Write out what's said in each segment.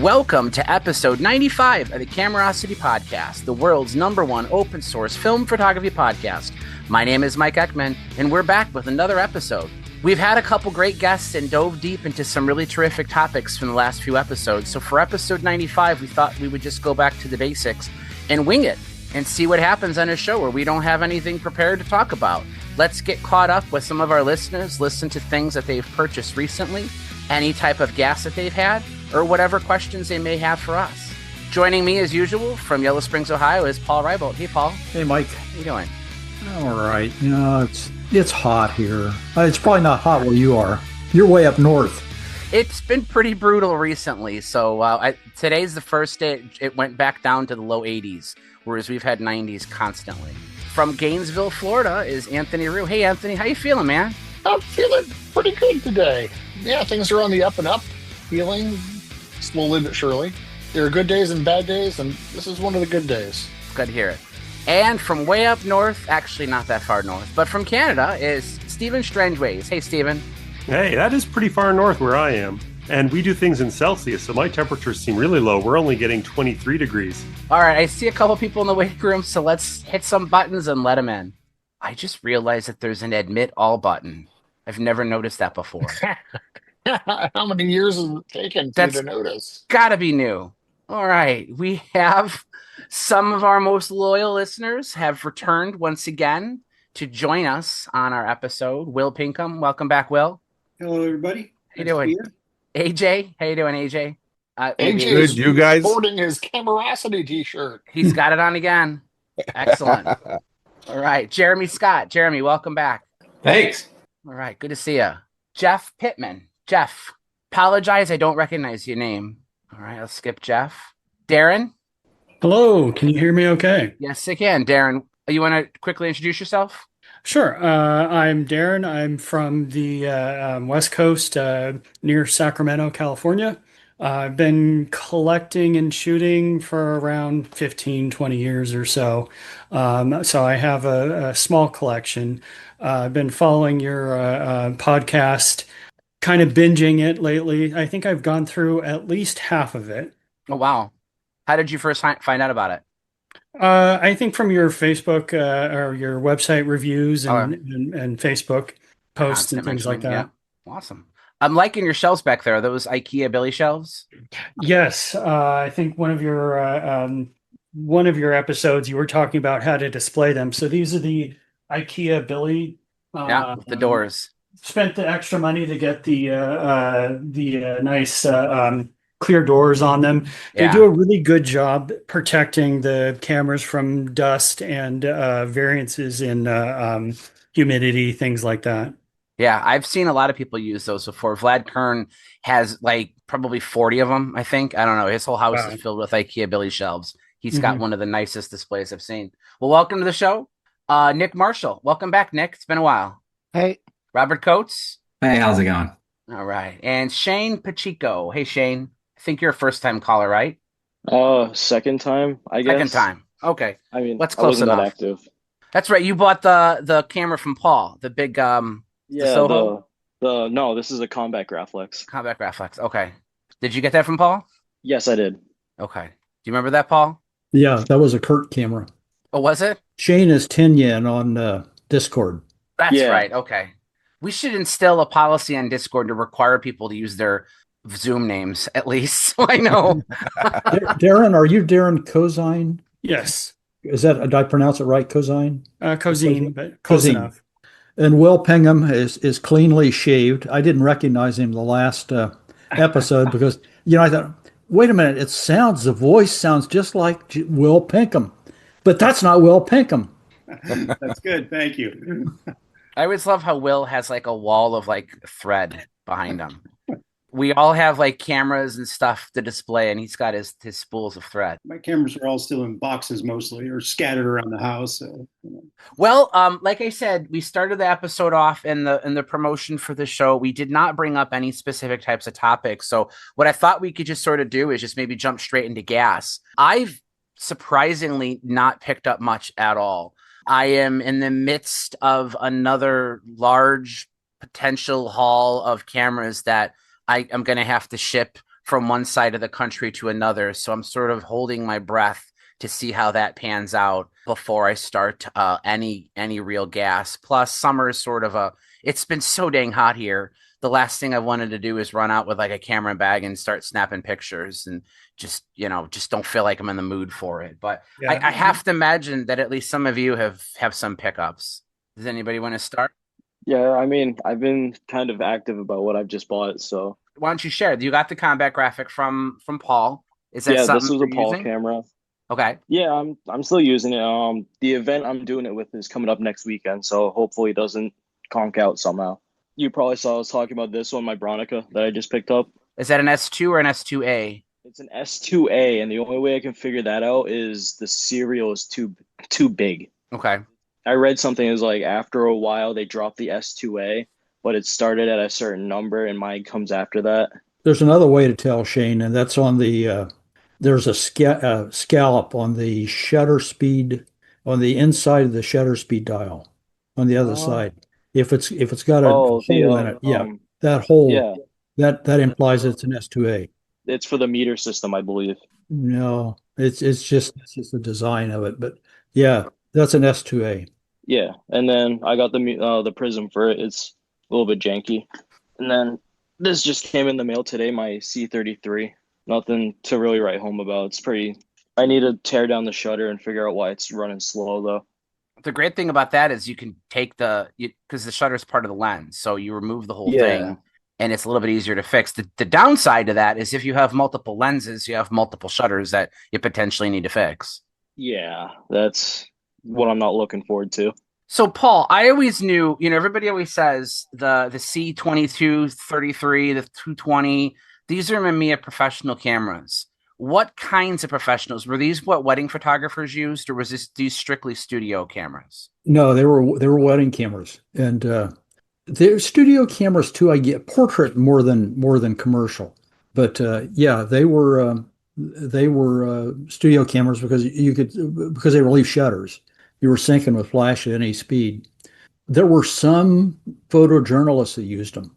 Welcome to episode 95 of the Camerosity Podcast, the world's #1 open source film photography podcast. My name is Mike Ekman, and we're back with another episode. We've had a couple great guests and dove deep into some really terrific topics from the last few episodes. So for episode 95, we thought we would just go back to the basics and wing it and see what happens on a show where we don't have anything prepared to talk about. Let's get caught up with some of our listeners, listen to things that they've purchased recently, any type of gas that they've had, or whatever questions they may have for us. Joining me as usual from Yellow Springs, Ohio is Paul Reibold. Hey, Paul. Hey, Mike. How you doing? All right. You know, it's hot here. It's probably not hot where you are. You're way up north. It's been pretty brutal recently. So today's the first day it went back down to the low 80s, whereas we've had 90s constantly. From Gainesville, Florida is Anthony Rue. Hey, Anthony. How you feeling, man? I'm feeling pretty good today. Yeah, things are on the up and up. Healing slowly but surely. There are good days and bad days, and this is one of the good days. Good to hear it. And from way up north, actually not that far north, but from Canada is Stephen Strangeways. Hey, Stephen. Hey, that is pretty far north where I am. And we do things in Celsius, so my temperatures seem really low. We're only getting 23 degrees. All right, I see a couple people in the waiting room, so let's hit some buttons and let them in. I just realized that there's an admit all button. I've never noticed that before. How many years has it taken for you to notice? Gotta be new. All right, we have some of our most loyal listeners have returned once again to join us on our episode. Will Pinkham, welcome back, Will. Hello, everybody. How you doing? AJ, how you doing, AJ? AJ is you guys sporting his Camerosity t-shirt. He's got it on again. Excellent. All right, Jeremy Scott. Jeremy, welcome back. Thanks. All right, good to see you. Jeff Pittman. Jeff, apologize, I don't recognize your name. All right, I'll skip Jeff. Darin? Hello, can you hear me okay? Yes, I can. Darin, you want to quickly introduce yourself? Sure. I'm Darin. I'm from the West Coast near Sacramento, California. I've been collecting and shooting for around 15, 20 years or so. So I have a small collection. I've been following your podcast, kind of binging it lately. I think I've gone through at least half of it. Oh, wow. How did you first find out about it? I think from your Facebook or your website reviews and Facebook posts and things like that. Yeah. Awesome. I'm liking your shelves back there. Are those IKEA Billy shelves? Yes. I think one of your episodes you were talking about how to display them. So these are the IKEA Billy. With the doors. Spent the extra money to get the nice clear doors on them. They do a really good job protecting the cameras from dust and variances in humidity, things like that. Yeah, I've seen a lot of people use those before. Vlad Kern has like probably 40 of them, I think. I don't know. His whole house is filled with IKEA Billy shelves. He's got one of the nicest displays I've seen. Well, welcome to the show. Nick Marshall. Welcome back, Nick. It's been a while. Hey. Robert Coates. Hey, how's it going? All right. And Shane Pacheco. Hey, Shane. I think you're a first-time caller, right? Second time, I guess. Second time. Okay. I mean, that's close enough. That active. That's right. You bought the camera from Paul, the big no, this is a Combat Graflex. Combat Graflex. Okay. Did you get that from Paul? Yes, I did. Okay. Do you remember that, Paul? Yeah, that was a Kurt camera. Oh, was it? Shane is 10 yen on Discord. That's right. Okay. We should instill a policy on Discord to require people to use their Zoom names, at least. So I know. Darin, are you Darin Cozine? Yes. Is that, did I pronounce it right, Cozine? Cozine, but close enough. And Will Pinkham is cleanly shaved. I didn't recognize him the last episode because, I thought, wait a minute, the voice sounds just like Will Pinkham. But that's not Will Pinkham. That's good. Thank you. I always love how Will has like a wall of like thread behind him. We all have like cameras and stuff to display, and he's got his spools of thread. My cameras are all still in boxes mostly, or scattered around the house. So, Well, like I said, we started the episode off in the promotion for the show. We did not bring up any specific types of topics. So what I thought we could just sort of do is just maybe jump straight into gas. I've surprisingly not picked up much at all. I am in the midst of another large potential haul of cameras that I'm going to have to ship from one side of the country to another. So I'm sort of holding my breath to see how that pans out before I start any real gas. Plus, summer is sort of it's been so dang hot here. The last thing I wanted to do is run out with like a camera bag and start snapping pictures and just don't feel like I'm in the mood for it. But Yeah. I have to imagine that at least some of you have some pickups. Does anybody want to start? Yeah, I mean, I've been kind of active about what I've just bought, so Why don't you share? You got the combat graphic from Paul. Is that yeah, something this was a you're Paul using? camera. Okay. Yeah, I'm still using it. The event I'm doing it with is coming up next weekend, so hopefully it doesn't conk out somehow. You probably saw us talking about this one, my Bronica that I just picked up. Is that an S2 or an S2A? It's an S2A, and the only way I can figure that out is the serial is too big. Okay. I read something is like after a while they dropped the S2A, but it started at a certain number, and mine comes after that. There's another way to tell, Shane, and that's on there's a scallop on the shutter speed, on the inside of the shutter speed dial on the other side. If it's got a hole in it, that hole, yeah, that implies it's an S2A. it's for the meter system, I believe. No, it's just the design of it, but yeah, that's an S2A. Yeah, and then I got the prism for it. It's a little bit janky, and then this just came in the mail today. My C33. Nothing to really write home about. It's pretty. I need to tear down the shutter and figure out why it's running slow though. The great thing about that is you can take because the shutter is part of the lens, so you remove the whole Yeah. thing, and it's a little bit easier to fix. The downside to that is if you have multiple lenses, you have multiple shutters that you potentially need to fix. Yeah, that's what I'm not looking forward to. So, Paul, I always knew, everybody always says the C22, 33, the 220, these are Mamiya professional cameras. What kinds of professionals? Were these what wedding photographers used, or was these strictly studio cameras? No, they were wedding cameras, and they're studio cameras too. I get portrait more than commercial, but yeah, they were studio cameras because they relieve shutters. You were syncing with flash at any speed. There were some photojournalists that used them,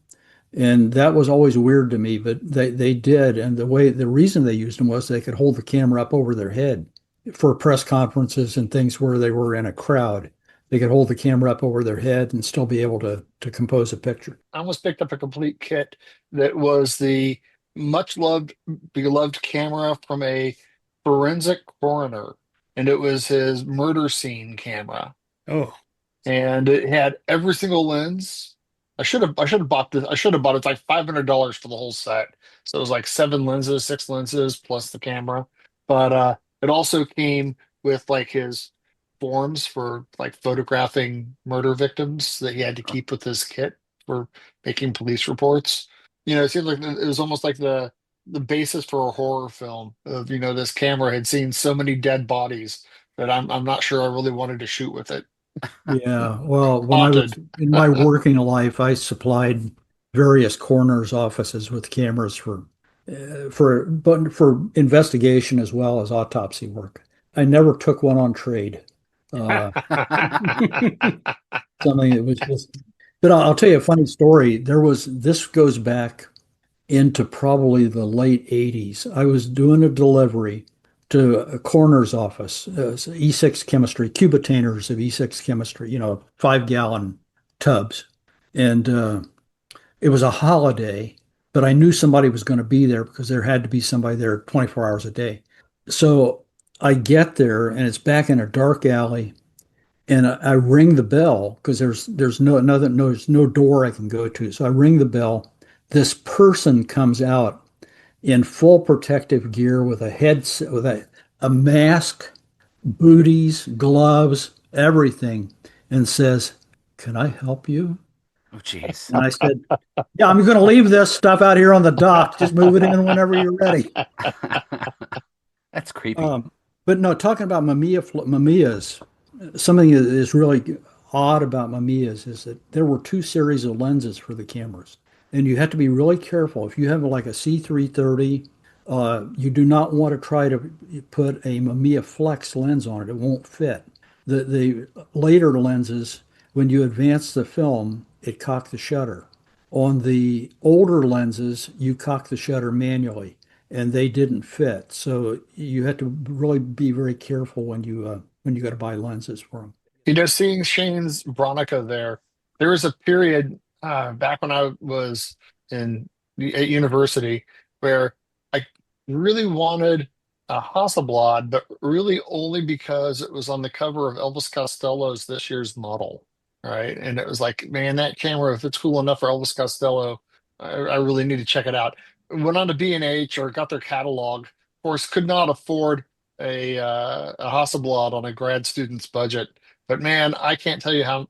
and that was always weird to me, but they did. And the reason they used them was they could hold the camera up over their head for press conferences and things where they were in a crowd. They could hold the camera up over their head and still be able to compose a picture. I almost picked up a complete kit that was the much beloved camera from a forensic coroner, and it was his murder scene camera. Oh, And it had every single lens. I should have bought this. I should have bought it. It's like $500 for the whole set. So it was like 6 lenses plus the camera. But it also came with like his forms for like photographing murder victims that he had to keep with his kit for making police reports. It seems like it was almost like the basis for a horror film of, this camera had seen so many dead bodies that I'm not sure I really wanted to shoot with it. Yeah, well, when I was in my working life, I supplied various coroners' offices with cameras for investigation as well as autopsy work. I never took one on trade. Something that was just. But I'll tell you a funny story. This goes back into probably the late 80s. I was doing a delivery to a coroner's office, E6 chemistry, cubitaners of E6 chemistry, 5-gallon tubs. And it was a holiday, but I knew somebody was going to be there because there had to be somebody there 24 hours a day. So I get there and it's back in a dark alley, and I ring the bell because there's no door I can go to. So I ring the bell. This person comes out in full protective gear with a headset, with a mask, booties, gloves, everything, and says, "Can I help you?" Oh, jeez. And I said, "Yeah, I'm going to leave this stuff out here on the dock. Just move it in whenever you're ready." That's creepy. But no, talking about Mamiyas, something that is really odd about Mamiyas is that there were 2 series of lenses for the cameras. And you have to be really careful. If you have like a C330, you do not want to try to put a Mamiya Flex lens on it. It won't fit. The later lenses, when you advance the film, it cocked the shutter. On the older lenses, you cock the shutter manually. and they didn't fit. So you had to really be very careful when you go to buy lenses for them. Seeing Shane's Bronica there was a period back when I was at university where I really wanted a Hasselblad, but really only because it was on the cover of Elvis Costello's this year's model, right? And it was like, man, that camera, if it's cool enough for Elvis Costello, I really need to check it out. Went on to B&H or got their catalog. Of course, could not afford a Hasselblad on a grad student's budget. But man, I can't tell you how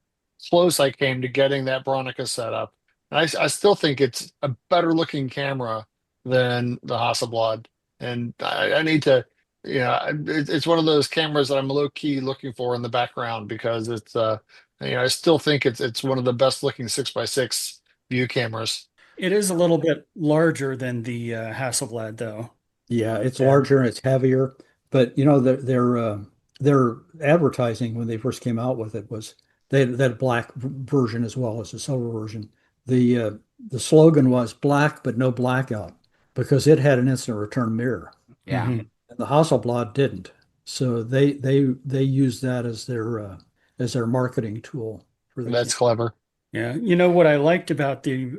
close I came to getting that Bronica set up. And I still think it's a better looking camera than the Hasselblad. And I need to, it's one of those cameras that I'm low key looking for in the background because I still think it's one of the best looking 6x6 view cameras. It is a little bit larger than the Hasselblad, though. Yeah, it's larger and it's heavier, but their advertising when they first came out with it was they had that black version as well as the silver version. The slogan was black but no blackout because it had an instant return mirror. Yeah. Mm-hmm. And the Hasselblad didn't. So they used that as their marketing tool for the That's clever. Yeah, what I liked about the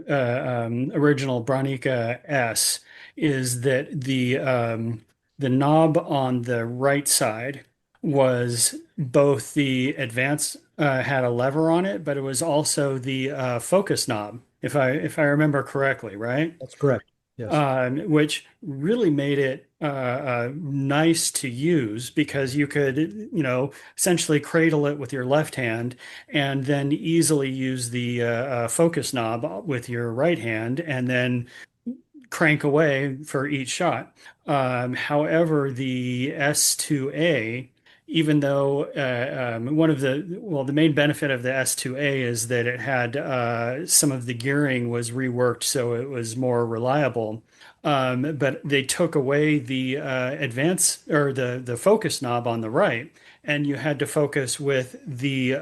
original Bronica S is that the knob on the right side was both the advance had a lever on it, but it was also the focus knob, if I remember correctly, right? That's correct. Yes. Which really made it nice to use because you could, essentially cradle it with your left hand and then easily use the focus knob with your right hand and then crank away for each shot. However, the S2A, even though the main benefit of the S2A is that it had some of the gearing was reworked so it was more reliable. But they took away the advance or the focus knob on the right, and you had to focus with the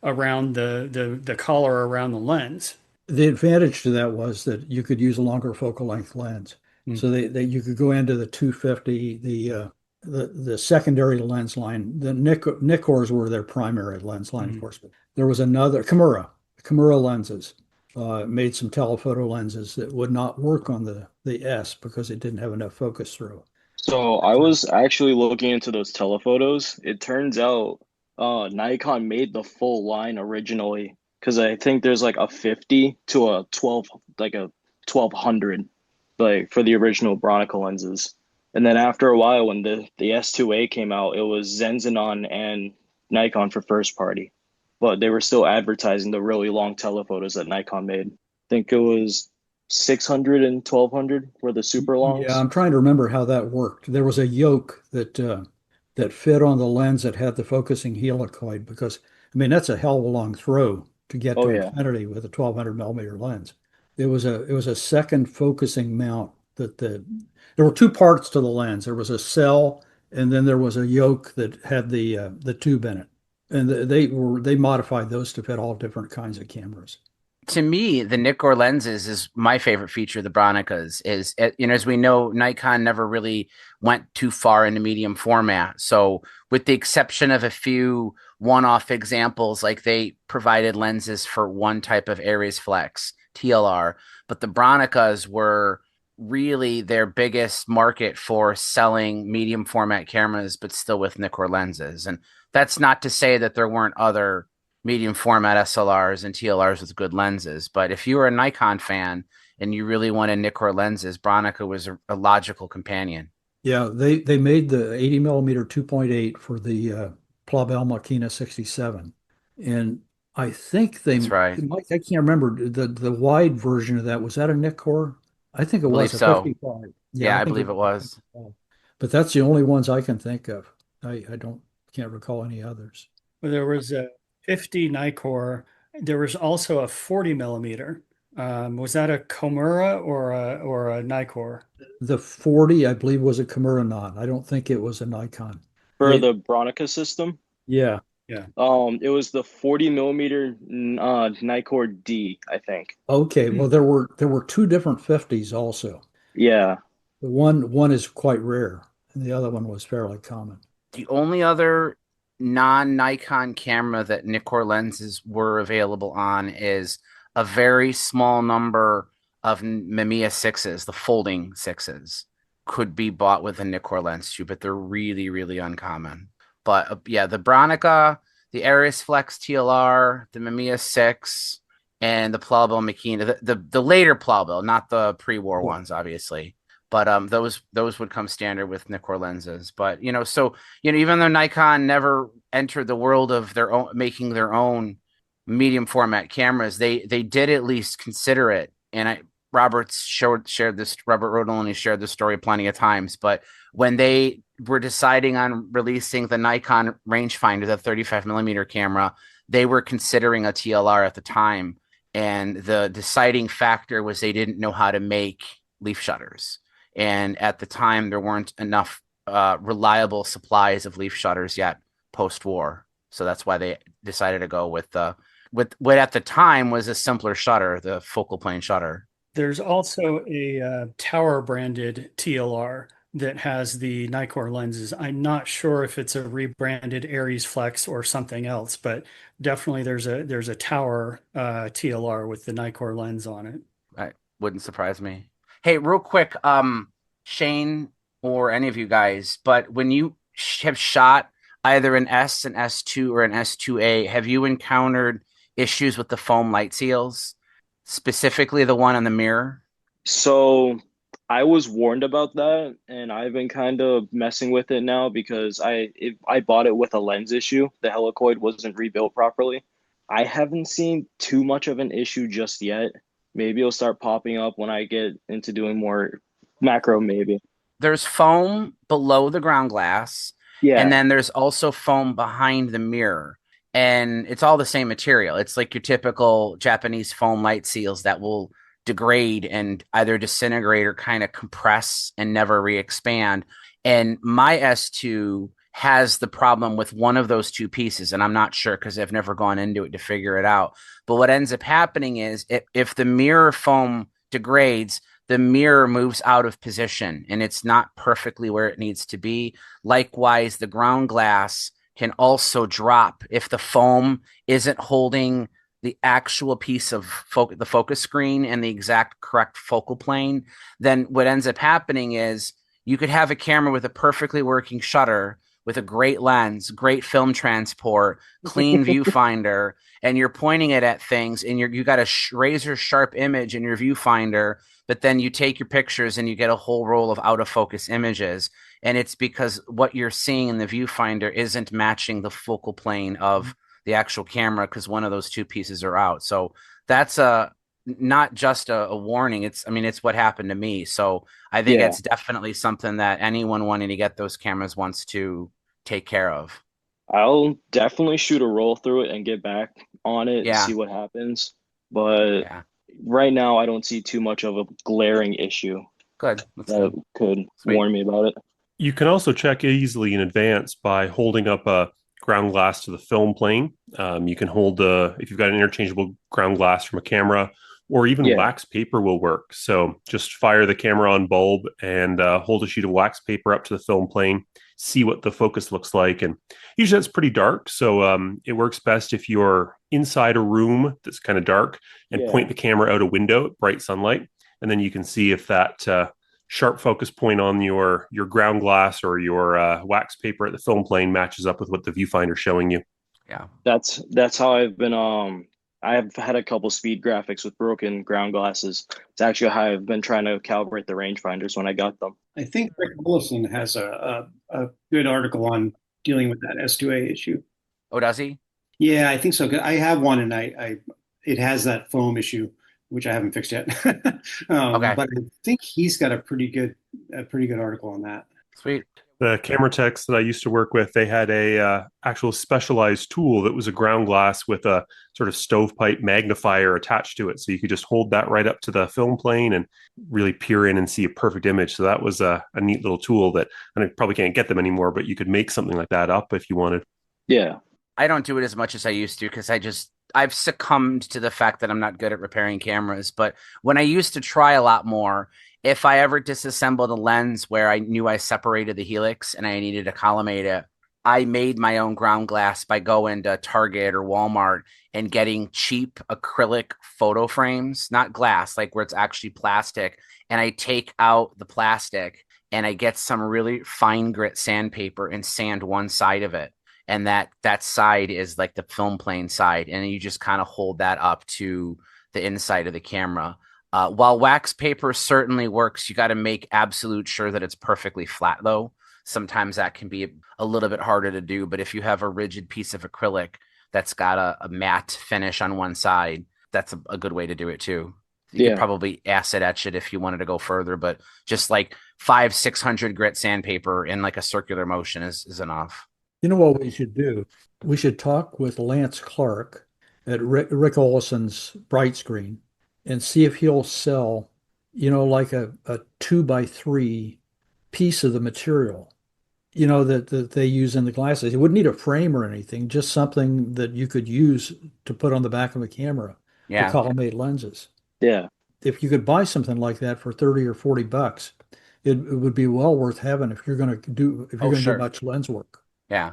around the collar around the lens. The advantage to that was that you could use a longer focal length lens. So you could go into the 250, the secondary lens line. The Nikkors were their primary lens line, of course. But there was another Camera lenses made some telephoto lenses that would not work on the S because it didn't have enough focus through. So I was actually looking into those telephotos. It turns out Nikon made the full line originally because I think there's like a 50 to a 12, like a 1200, like for the original Bronica lenses. And then after a while, when the S2A came out, it was Zenzinon and Nikon for first party. But they were still advertising the really long telephotos that Nikon made. I think it was 600 and 1200 were the super longs. Yeah, I'm trying to remember how that worked. There was a yoke that fit on the lens that had the focusing helicoid because, I mean, that's a hell of a long throw to get to infinity with a 1200 millimeter lens. It was a second focusing mount there were two parts to the lens. There was a cell, and then there was a yoke that had the tube in it, and they modified those to fit all different kinds of cameras. To me, the Nikkor lenses is my favorite feature of the Bronicas. As we know, Nikon never really went too far into medium format. So with the exception of a few one-off examples, like they provided lenses for one type of Aries Flex, TLR, but the Bronicas were really their biggest market for selling medium format cameras, but still with Nikkor lenses. And that's not to say that there weren't other medium format SLRs and TLRs with good lenses. But if you were a Nikon fan and you really wanted Nikkor lenses, Bronica was a logical companion. Yeah, they made the 80 millimeter 2.8 for the Plabel Machina 67. And I think That's right. I can't remember the wide version of that. Was that a Nikkor? I think it was a 55. Yeah, I believe it was. But that's the only ones I can think of. I can't recall any others. Well, there was a 50 Nikkor. There was also a 40 millimeter. Was that a Komura or a Nikkor? The 40, I believe, was a Camera Knot. I don't think it was a Nikon. For the Bronica system? Yeah. Yeah. It was the 40 millimeter Nikkor D, I think. Okay. Well, there were two different 50s also. Yeah. The one is quite rare, and the other one was fairly common. The only other non-Nikon camera that Nikkor lenses were available on is a very small number of Mamiya 6s, the folding 6s, could be bought with a Nikkor lens too, but they're really, really uncommon. But yeah, the Bronica, the Aries Flex TLR, the Mamiya 6, and the Plaubill Makina, the later Plaubill, not the pre-war ones, obviously. But those would come standard with Nikkor lenses. But so even though Nikon never entered the world of their own making their own medium format cameras, they did at least consider it. And Robert Rodolini shared this story plenty of times. But when they were deciding on releasing the Nikon rangefinder, the 35 millimeter camera, they were considering a TLR at the time. And the deciding factor was they didn't know how to make leaf shutters. And at the time, there weren't enough reliable supplies of leaf shutters yet post-war. So that's why they decided to go with what at the time was a simpler shutter, the focal plane shutter. There's also a Tower branded TLR that has the Nikkor lenses. I'm not sure if it's a rebranded Aries Flex or something else, but definitely there's a Tower TLR with the Nikkor lens on it. That wouldn't surprise me. Hey, real quick, Shane or any of you guys, but when you have shot either an S, an S2, or an S2A, have you encountered issues with the foam light seals, specifically the one on the mirror? So I was warned about that, and I've been kind of messing with it now because I bought it with a lens issue. The helicoid wasn't rebuilt properly. I haven't seen too much of an issue just yet. Maybe it'll start popping up when I get into doing more macro, maybe. There's foam below the ground glass, and then there's also foam behind the mirror. And it's all the same material. It's like your typical Japanese foam light seals that will degrade and either disintegrate or kind of compress and never re-expand. And my S2 has the problem with one of those two pieces, and I'm not sure because I've never gone into it to figure it out. But what ends up happening is if the mirror foam degrades, the mirror moves out of position and it's not perfectly where it needs to be. Likewise, the ground glass can also drop if the foam isn't holding the actual piece of the focus screen and the exact correct focal plane. Then what ends up happening is you could have a camera with a perfectly working shutter, with a great lens, great film transport, clean viewfinder, and you're pointing it at things, and you got a razor sharp image in your viewfinder, but then you take your pictures and you get a whole roll of out of focus images. And it's because what you're seeing in the viewfinder isn't matching the focal plane of the actual camera because one of those two pieces are out. So that's not just a warning. It's what happened to me. So I think it's definitely something that anyone wanting to get those cameras wants to take care of. I'll definitely shoot a roll through it and get back on it and see what happens. But right now, I don't see too much of a glaring issue. Good. That could warn me about it. You can also check easily in advance by holding up a ground glass to the film plane. You can hold if you've got an interchangeable ground glass from a camera, or even wax paper will work. So just fire the camera on bulb and hold a sheet of wax paper up to the film plane, see what the focus looks like. And usually that's pretty dark. So it works best if you're inside a room that's kind of dark and point the camera out a window at bright sunlight. And then you can see if that sharp focus point on your ground glass or your wax paper at the film plane matches up with what the viewfinder is showing you. Yeah. That's how I've been I've had a couple speed graphics with broken ground glasses. It's actually how I've been trying to calibrate the rangefinders when I got them. I think Rick Willison has a good article on dealing with that S2A issue. Oh, does he? Yeah, I think so. I have one, and it has that foam issue, which I haven't fixed yet. Okay. But I think he's got a pretty good article on that. Sweet. The camera techs that I used to work with, they had a actual specialized tool that was a ground glass with a sort of stovepipe magnifier attached to it. So you could just hold that right up to the film plane and really peer in and see a perfect image. So that was a neat little tool that I probably can't get them anymore, but you could make something like that up if you wanted. Yeah. I don't do it as much as I used to because I've succumbed to the fact that I'm not good at repairing cameras. But when I used to try a lot more, if I ever disassembled a lens where I knew I separated the helix and I needed to collimate it, I made my own ground glass by going to Target or Walmart and getting cheap acrylic photo frames, not glass, like where it's actually plastic. And I take out the plastic and I get some really fine grit sandpaper and sand one side of it. And that side is like the film plane side. And you just kind of hold that up to the inside of the camera. While wax paper certainly works, you got to make absolute sure that it's perfectly flat, though. Sometimes that can be a little bit harder to do. But if you have a rigid piece of acrylic that's got a matte finish on one side, that's a good way to do it, too. You could probably acid etch it if you wanted to go further, but just like 500-600 grit sandpaper in like a circular motion is enough. You know what we should do? We should talk with Lance Clark at Rick Olson's Bright Screen and see if he'll sell, like a 2x3 piece of the material, that they use in the glasses. It wouldn't need a frame or anything, just something that you could use to put on the back of a camera to collimate lenses. Yeah. If you could buy something like that for $30 or $40, it would be well worth having if you're going to do much lens work. Yeah.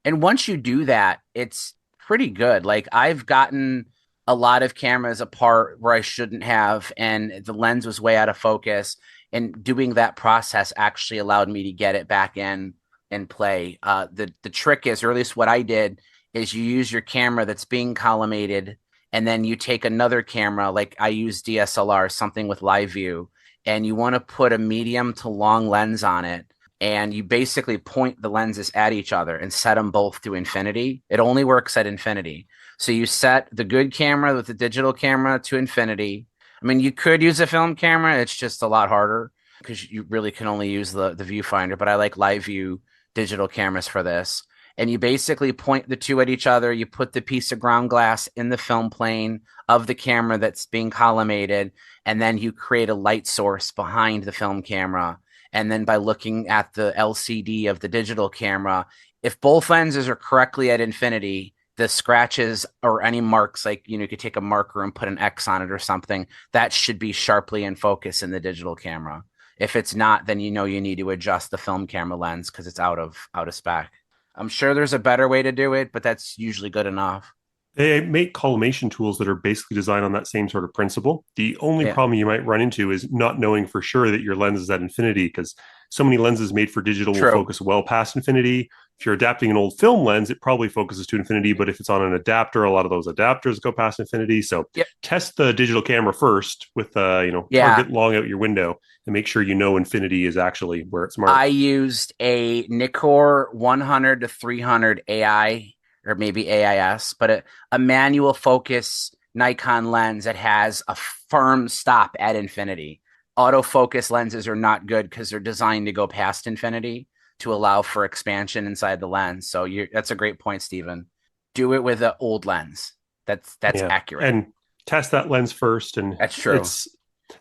And once you do that, it's pretty good. Like I've gotten a lot of cameras apart where I shouldn't have, and the lens was way out of focus. And doing that process actually allowed me to get it back in and play. The trick is, or at least what I did, is you use your camera that's being collimated, and then you take another camera, like I use DSLR, something with live view, and you want to put a medium to long lens on it. And you basically point the lenses at each other and set them both to infinity. It only works at infinity. So you set the good camera with the digital camera to infinity. I mean, you could use a film camera. It's just a lot harder because you really can only use the viewfinder. But I like live view digital cameras for this. And you basically point the two at each other. You put the piece of ground glass in the film plane of the camera that's being collimated. And then you create a light source behind the film camera. And then by looking at the LCD of the digital camera, if both lenses are correctly at infinity, the scratches or any marks, like, you could take a marker and put an X on it or something, that should be sharply in focus in the digital camera. If it's not, then you need to adjust the film camera lens because it's out of spec. I'm sure there's a better way to do it, but that's usually good enough. They make collimation tools that are basically designed on that same sort of principle. The only problem you might run into is not knowing for sure that your lens is at infinity, because so many lenses made for digital will focus well past infinity. If you're adapting an old film lens, it probably focuses to infinity, but if it's on an adapter, a lot of those adapters go past infinity. So test the digital camera first with, target long out your window and make sure infinity is actually where it's marked. I used a Nikkor 100 to 300 AI, or maybe AIS, but a manual focus Nikon lens that has a firm stop at infinity. Autofocus lenses are not good because they're designed to go past infinity to allow for expansion inside the lens. So that's a great point, Stephen. Do it with an old lens. That's accurate. And test that lens first. And that's true. It's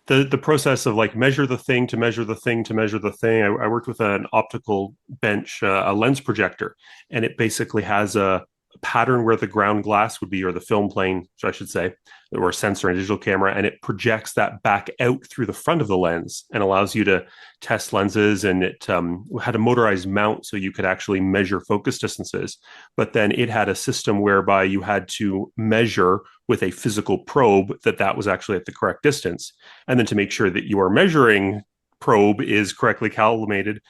the process of like measure the thing to measure the thing to measure the thing. I worked with an optical bench, a lens projector, and it basically has a pattern where the ground glass would be, or the film plane, I should say, or a sensor and digital camera, and it projects that back out through the front of the lens and allows you to test lenses. And it had a motorized mount so you could actually measure focus distances, but then it had a system whereby you had to measure with a physical probe that was actually at the correct distance, and then to make sure that your measuring probe is correctly calibrated,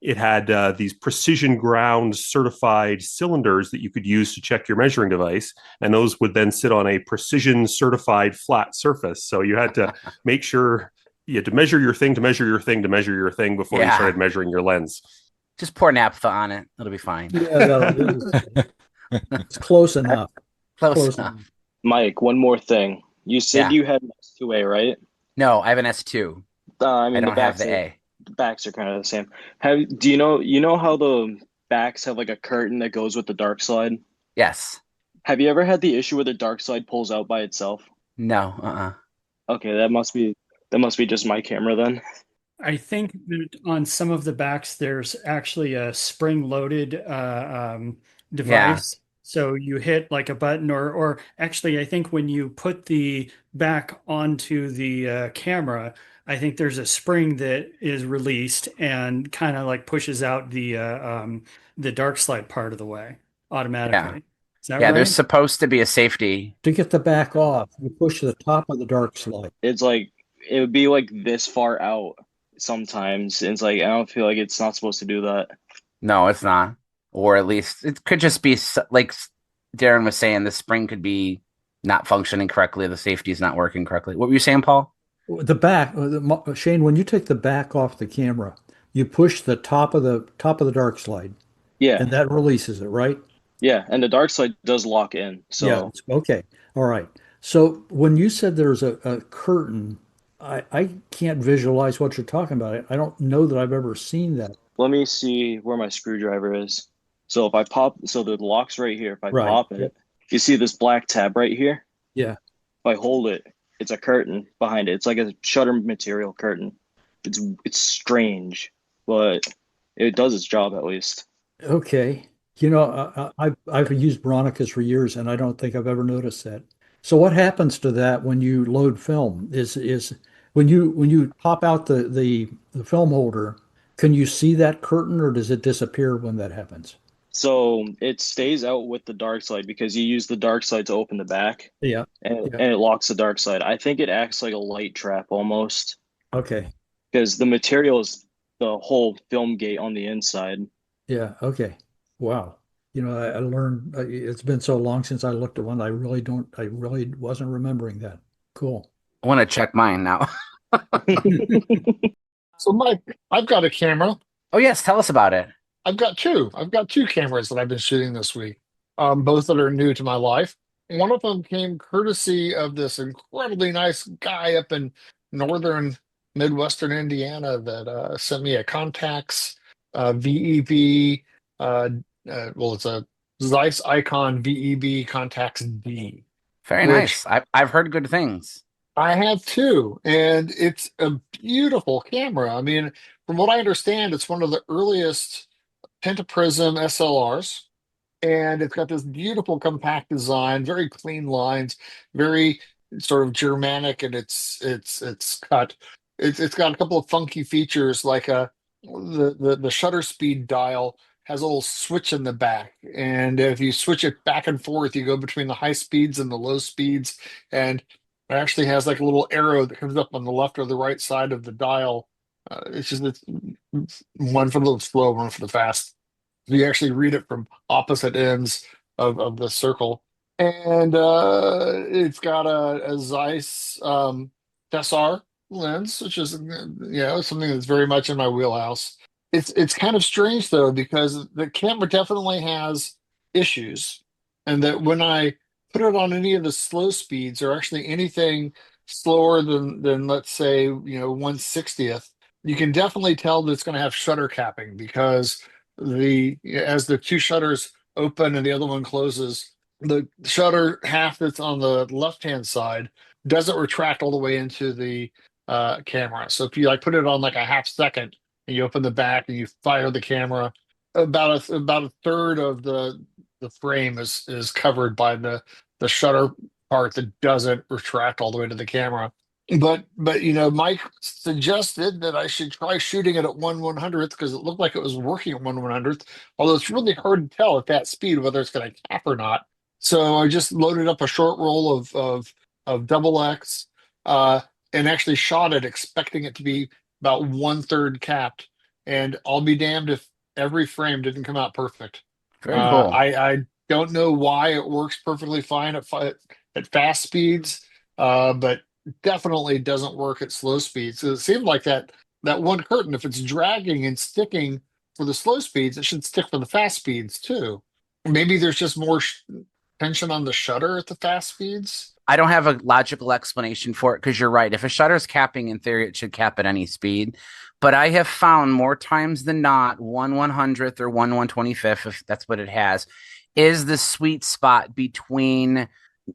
it had these precision ground certified cylinders that you could use to check your measuring device, and those would then sit on a precision certified flat surface. So you had to make sure you had to measure your thing to measure your thing to measure your thing before you started measuring your lens. Just pour naphtha on it; it'll be fine. It's close enough. Close enough. Mike, one more thing. You said you had an S2A, right? No, I have an S2. I mean, I don't have the A. The backs are kind of the same. Do you know how the backs have like a curtain that goes with the dark slide? Yes. Have you ever had the issue where the dark slide pulls out by itself? No. Okay, that must be just my camera then. I think that on some of the backs there's actually a spring-loaded device. So you hit like a button, or actually, I think when you put the back onto the camera, I think there's a spring that is released and kind of like pushes out the dark slide part of the way Yeah. automatically. Is that Yeah, there's right? supposed to be a safety. To get the back off, you push the top of the dark slide. It's like it would be like this far out sometimes. It's like I don't feel like it's not supposed to do that. No, it's not. Or at least it could just be like Darin was saying, the spring could be not functioning correctly. The safety is not working correctly. What were you saying, Paul? The back, Shane, when you take the back off the camera, you push the top of the dark slide, Yeah, and that releases it, right? yeah, and the dark side does lock in. Yeah. So Okay. All right. So when you said there's a curtain, I can't visualize what you're talking about. I don't know that I've ever seen that. let me see where my screwdriver is. So if I pop, so the lock's right here. If I Right. pop it, you see this black tab right here? Yeah. If I hold it, it's a curtain behind it. It's like a shutter material curtain. It's strange, but it does its job at least. Okay. I've used Bronicas for years, and I don't think I've ever noticed that. So what happens to that when you load film? Is when you pop out the film holder, can you see that curtain, or does it disappear when that happens? So it stays out with the dark side because you use the dark side to open the back Yeah. and, Yeah. and it locks the dark side. I think it acts like a light trap almost Okay. because the material is the whole film gate on the inside. Yeah. Okay. Wow. I learned it's been so long since I looked at one. I really wasn't remembering that. Cool. I want to check mine now. So, Mike, I've got a camera. Oh, yes. Tell us about it. I've got two. I've got two cameras that I've been shooting this week, both that are new to my life. One of them came courtesy of this incredibly nice guy up in northern Midwestern Indiana that sent me a Contax VEB. Well, it's a Zeiss Icon VEB Contax D, Very which nice. I've heard good things. I have too, and it's a beautiful camera. I mean, from what I understand, it's one of the earliest pentaprism SLRs, and it's got this beautiful compact design, very clean lines, very sort of Germanic in its cut. It's got a couple of funky features like the shutter speed dial has a little switch in the back, and if you switch it back and forth, you go between the high speeds and the low speeds, and it actually has like a little arrow that comes up on the left or the right side of the dial. It's one for the slow, one for the fast. You actually read it from opposite ends of the circle. And it's got a Zeiss Tessar lens, which is something that's very much in my wheelhouse. It's kind of strange though, because the camera definitely has issues, and that when I put it on any of the slow speeds, or actually anything slower than let's say 1/60th, you can definitely tell that it's going to have shutter capping, because as the two shutters open and the other one closes, the shutter half that's on the left hand side doesn't retract all the way into the camera. So if you like put it on like a half second and you open the back and you fire the camera, about a third of the frame is covered by the shutter part that doesn't retract all the way to the camera. But Mike suggested that I should try shooting it at 1/100th because it looked like it was working at 1/100th. Although it's really hard to tell at that speed whether it's going to cap or not. So I just loaded up a short roll of double X, and actually shot it, expecting it to be about 1/3 capped. And I'll be damned if every frame didn't come out perfect. Very cool. I don't know why it works perfectly fine at fast speeds, but definitely doesn't work at slow speeds. So it seemed like that one curtain, if it's dragging and sticking for the slow speeds, it should stick for the fast speeds too. Maybe there's just more tension on the shutter at the fast speeds. I don't have a logical explanation for it, because you're right. If a shutter's capping, in theory, it should cap at any speed. But I have found more times than not, 1/100th or 1/125th, if that's what it has, is the sweet spot between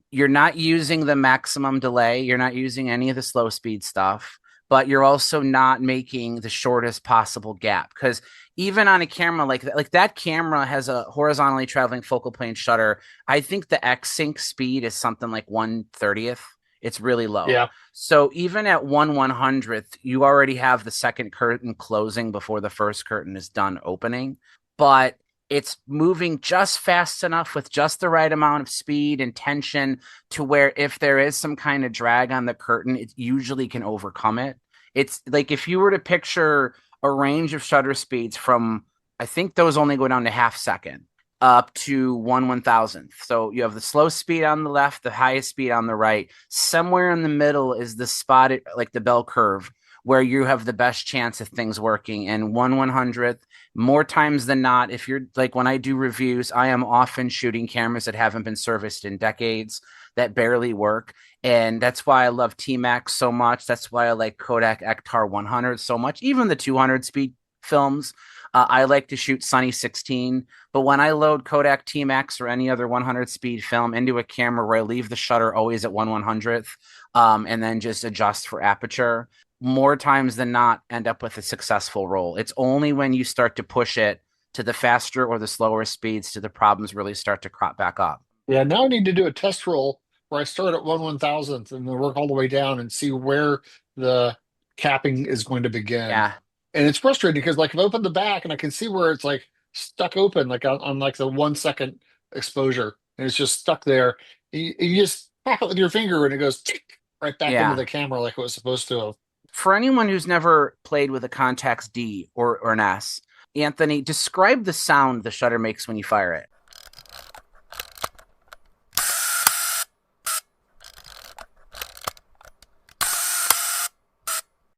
you're not using the maximum delay, you're not using any of the slow speed stuff, but you're also not making the shortest possible gap. Because even on a camera like that camera has a horizontally traveling focal plane shutter. I think the X-sync speed is something like 1/30th. It's really low. Yeah. So even at 1/100th, you already have the second curtain closing before the first curtain is done opening. But it's moving just fast enough with just the right amount of speed and tension to where if there is some kind of drag on the curtain, it usually can overcome it. It's like if you were to picture a range of shutter speeds from, I think those only go down to half second up to 1/1000th. So you have the slow speed on the left, the highest speed on the right. Somewhere in the middle is the spot, like the bell curve, where you have the best chance of things working. And 1/100th, more times than not, if you're like when I do reviews, I am often shooting cameras that haven't been serviced in decades that barely work. And that's why I love T-Max so much. That's why I like Kodak Ektar 100 so much. Even the 200 speed films, I like to shoot Sunny 16. But when I load Kodak T-Max or any other 100 speed film into a camera where I leave the shutter always at 1/100th, and then just adjust for aperture, more times than not end up with a successful roll. It's only when you start to push it to the faster or the slower speeds do the problems really start to crop back up. Yeah, now I need to do a test roll where I start at 1/1000th and then work all the way down and see where the capping is going to begin. Yeah. And it's frustrating because like if I open the back and I can see where it's like stuck open, like on like the 1 second exposure, and it's just stuck there. You just tap it with your finger and it goes tick, right back into the camera like it was supposed to have. For anyone who's never played with a Contax D or an S, Anthony, describe the sound the shutter makes when you fire it.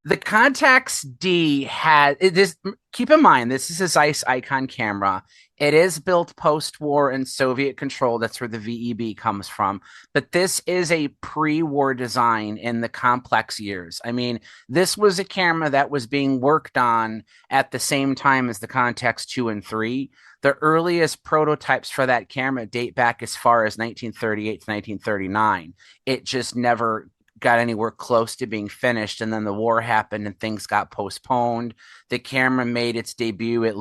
The Contax D has this. Keep in mind, this is a Zeiss Icon camera. It is built post-war and Soviet control. That's where the VEB comes from. But this is a pre-war design in the complex years. I mean, this was a camera that was being worked on at the same time as the Contax 2 and 3. The earliest prototypes for that camera date back as far as 1938 to 1939. It just never got anywhere close to being finished, and then the war happened and things got postponed. The camera made its debut at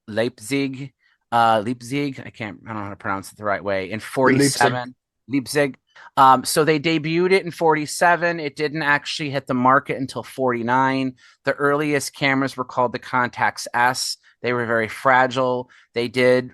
Leipzig. I don't know how to pronounce it the right way, in 47. Leipzig. So they debuted it in 47. It didn't actually hit the market until 49. The earliest cameras were called the Contax S. They were very fragile. They did,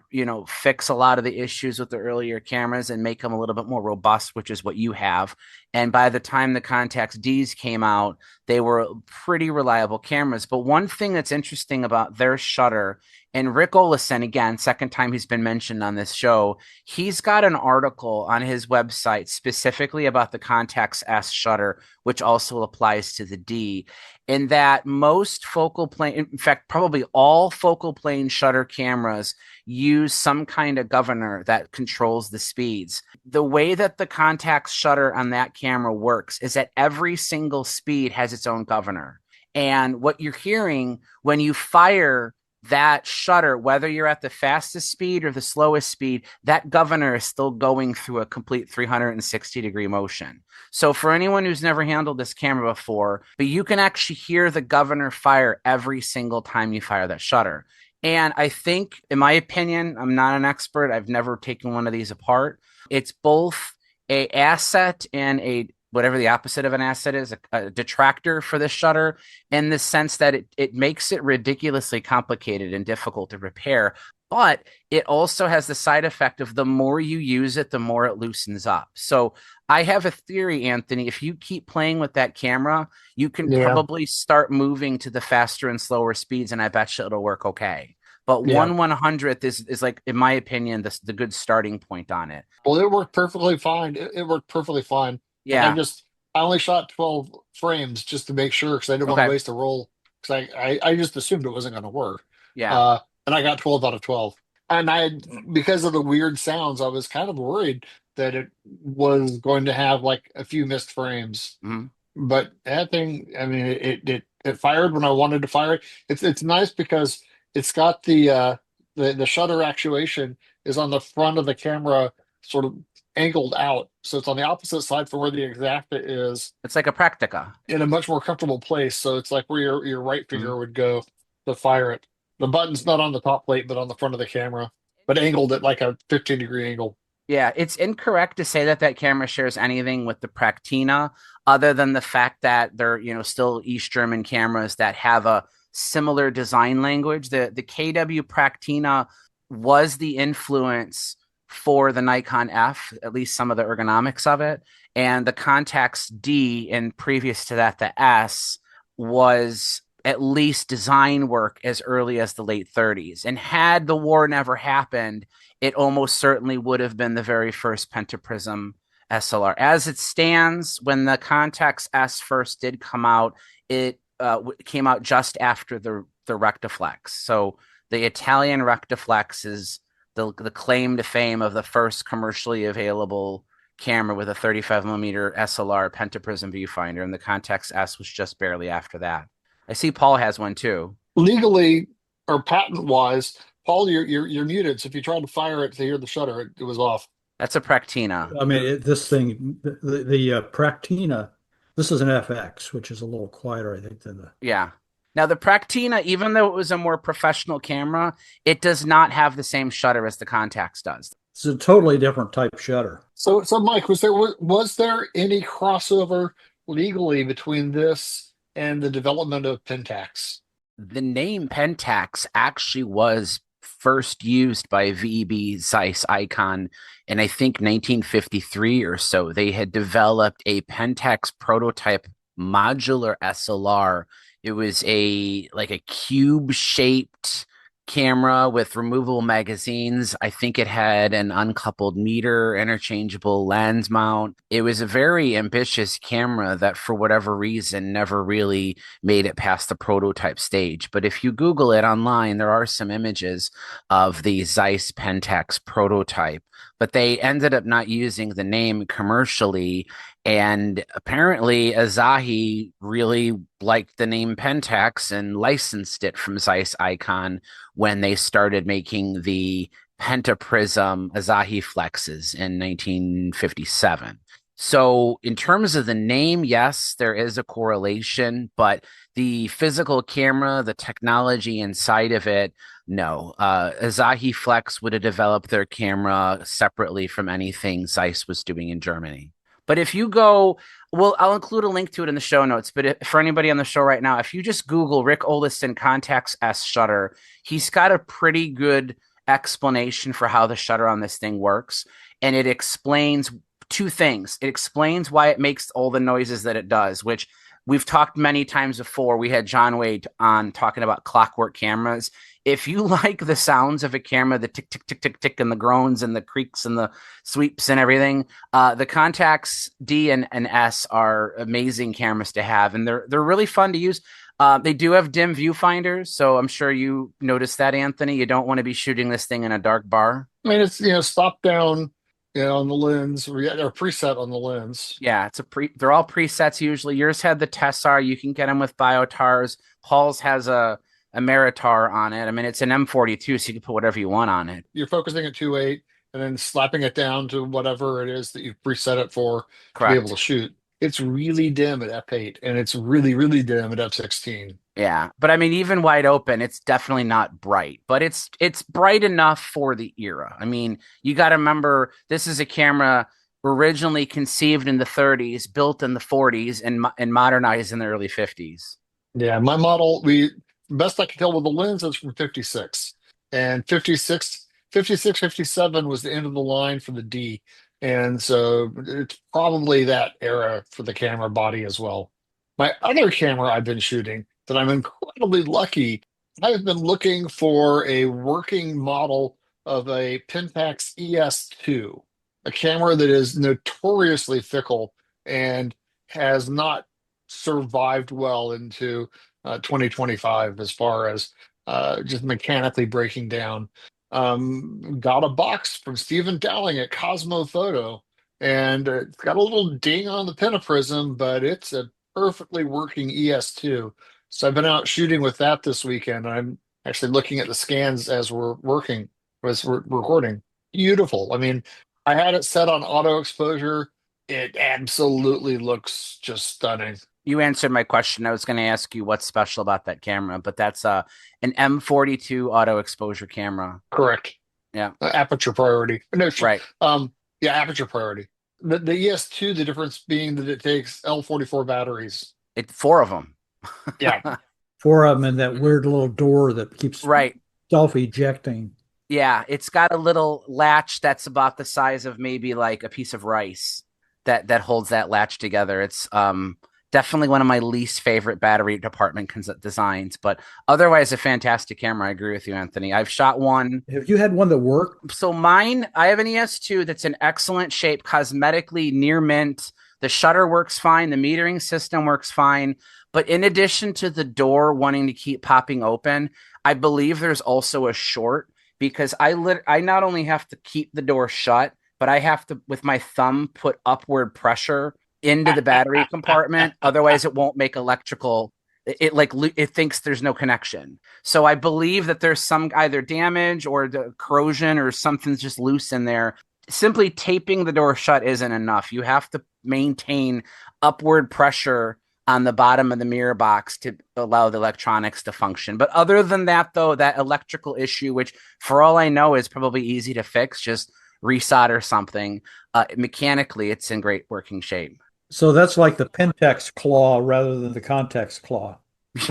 fix a lot of the issues with the earlier cameras and make them a little bit more robust, which is what you have. And by the time the Contax Ds came out, they were pretty reliable cameras. But one thing that's interesting about their shutter, and Rick Olesen, again, second time he's been mentioned on this show, he's got an article on his website specifically about the Contax S shutter, which also applies to the D, in that most focal plane, in fact, probably all focal plane shutter cameras use some kind of governor that controls the speeds. The way that the Contax shutter on that camera works is that every single speed has its own governor. And what you're hearing when you fire that shutter, whether you're at the fastest speed or the slowest speed, that governor is still going through a complete 360-degree motion. So for anyone who's never handled this camera before, but you can actually hear the governor fire every single time you fire that shutter. And I think, in my opinion, I'm not an expert. I've never taken one of these apart. It's both a asset and a whatever the opposite of an asset is, a detractor for this shutter, in the sense that it makes it ridiculously complicated and difficult to repair. But it also has the side effect of the more you use it, the more it loosens up. So I have a theory, Anthony. If you keep playing with that camera, you can probably start moving to the faster and slower speeds, and I bet you it'll work okay. But 1/100th is like, in my opinion, the good starting point on it. Well, it worked perfectly fine. It worked perfectly fine. Yeah. I only shot 12 frames just to make sure, because I didn't want to waste a roll, because I just assumed it wasn't going to work. Yeah. And I got 12 out of 12. And because of the weird sounds, I was kind of worried that it was going to have like a few missed frames. Mm-hmm. But that thing, I mean, it fired when I wanted to fire it. It's nice because it's got the shutter actuation is on the front of the camera, sort of angled out, so it's on the opposite side from where the Exacta is, It's like a Practica. in a much more comfortable place. So it's like where your right finger would go to fire it. The button's not on the top plate, but on the front of the camera, but angled at like a 15-degree angle. Yeah, it's incorrect to say that that camera shares anything with the Practina, other than the fact that they're, still East German cameras that have a similar design language. The KW Practina was the influence for the Nikon F, at least some of the ergonomics of it. And the Contax D, and previous to that, the S, was at least design work as early as the late 30s. And had the war never happened, it almost certainly would have been the very first pentaprism SLR. As it stands, when the Contax S first did come out, it came out just after the Rectiflex. So the Italian Rectiflex is the claim to fame of the first commercially available camera with a 35 millimeter SLR pentaprism viewfinder, and the Contax S was just barely after that. I see Paul has one too. Legally or patent wise, Paul, you're muted. So if you tried to fire it to hear the shutter, it was off. That's a Practina. I mean, this thing, the Practina, this is an FX, which is a little quieter, I think, than the. Yeah. Now, the Practina, even though it was a more professional camera, it does not have the same shutter as the Contax does. It's a totally different type shutter. So Mike, was there any crossover legally between this and the development of Pentax? The name Pentax actually was first used by VEB Zeiss Icon in, I think, 1953 or so. They had developed a Pentax prototype modular SLR. It was a cube-shaped camera with removable magazines. I think it had an uncoupled meter, interchangeable lens mount. It was a very ambitious camera that, for whatever reason, never really made it past the prototype stage. But if you Google it online, there are some images of the Zeiss Pentax prototype. But they ended up not using the name commercially. And apparently Asahi really liked the name Pentax and licensed it from Zeiss Icon when they started making the Pentaprism Asahi Flexes in 1957. So in terms of the name, yes, there is a correlation, but the physical camera, the technology inside of it, no. Asahi Flex would have developed their camera separately from anything Zeiss was doing in Germany. But if you go, well, I'll include a link to it in the show notes. But for anybody on the show right now, if you just Google Rick Olison Contax S shutter, he's got a pretty good explanation for how the shutter on this thing works. And it explains two things. It explains why it makes all the noises that it does, which we've talked many times before. We had John Wade on talking about clockwork cameras. If you like the sounds of a camera, the tick, tick, tick, tick, tick, and the groans and the creaks and the sweeps and everything, the Contax D and S are amazing cameras to have, and they're really fun to use. They do have dim viewfinders, so I'm sure you noticed that, Anthony. You don't want to be shooting this thing in a dark bar. I mean, it's stop down, on the lens, or preset on the lens. Yeah, they're all presets usually. Yours had the Tessar. You can get them with Biotars. Paul's has a Meritar on it. I mean, it's an M42, so you can put whatever you want on it. You're focusing at 2.8 and then slapping it down to whatever it is that you've preset it for. Correct. To be able to shoot. It's really dim at f8, and it's really, really dim at f16. Yeah, but I mean, even wide open, it's definitely not bright, but it's bright enough for the era. I mean, you got to remember, this is a camera originally conceived in the 30s, built in the 40s, and modernized in the early 50s. Yeah, my model, best I can tell with the lens, is from 56. And 56, 57 was the end of the line for the D. And so it's probably that era for the camera body as well. My other camera I've been shooting that I'm incredibly lucky, I've been looking for a working model of a Pentax ES2, a camera that is notoriously fickle and has not survived well into 2025 as far as just mechanically breaking down. Got a box from Stephen Dowling at Cosmo Photo, and it's got a little ding on the pentaprism, but it's a perfectly working ES2. So I've been out shooting with that this weekend. I'm actually looking at the scans as we're recording. Beautiful. I mean, I had it set on auto exposure. It absolutely looks just stunning. You answered my question. I was going to ask you what's special about that camera, but that's an M42 auto exposure camera. Correct. Yeah. Aperture priority. No, right. Yeah, aperture priority. The ES2, the difference being that it takes L44 batteries. Four of them. Yeah. Four of them in that weird little door that keeps self-ejecting. Yeah, it's got a little latch that's about the size of maybe like a piece of rice that holds that latch together. It's definitely one of my least favorite battery department designs, but otherwise a fantastic camera. I agree with you, Anthony. I've shot one. Have you had one that worked? So mine, I have an ES2 that's in excellent shape, cosmetically near mint. The shutter works fine. The metering system works fine. But in addition to the door wanting to keep popping open, I believe there's also a short because I not only have to keep the door shut, but I have to, with my thumb, put upward pressure into the battery compartment. Otherwise, it won't make electrical. It thinks there's no connection. So I believe that there's some either damage or the corrosion or something's just loose in there. Simply taping the door shut isn't enough. You have to maintain upward pressure on the bottom of the mirror box to allow the electronics to function. But other than that, though, that electrical issue, which for all I know is probably easy to fix, just resolder something. Mechanically, it's in great working shape. So that's like the Pentax claw rather than the Contax claw.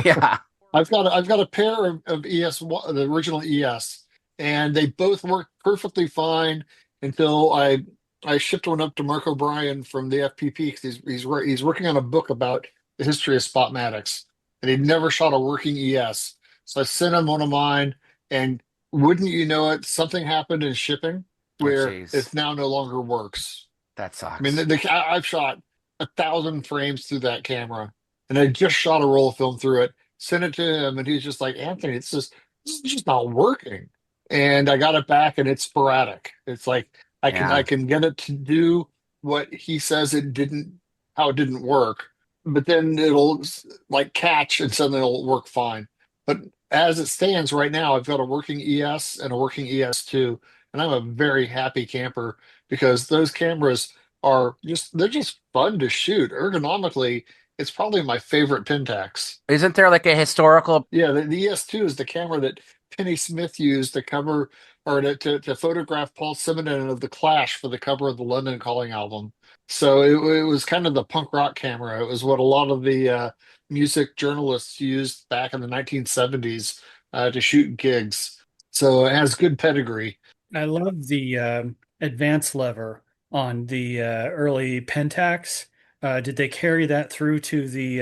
Yeah. I've got a pair of ES, the original ES, and they both worked perfectly fine until I shipped one up to Mark O'Brien from the FPP because he's working on a book about the history of Spotmatics, and he'd never shot a working ES. So I sent him one of mine, and wouldn't you know it, something happened in shipping where it now no longer works. That sucks. I mean, I've shot 1,000 frames through that camera, and I just shot a roll of film through it, sent it to him, and he's just like, Anthony, this is just not working. And I got it back, and it's sporadic. It's like I can get it to do what he says how it didn't work, but then it'll like catch and suddenly it'll work fine. But as it stands right now, I've got a working ES and a working ES2, and I'm a very happy camper because those cameras they're just fun to shoot. Ergonomically, it's probably my favorite Pentax. Isn't there like a historical? Yeah, the ES2 is the camera that Penny Smith used to cover or to photograph Paul Simonon of The Clash for the cover of the London Calling album. So it was kind of the punk rock camera. It was what a lot of the music journalists used back in the 1970s to shoot gigs. So it has good pedigree. I love the advance lever on the early Pentax. Did they carry that through to the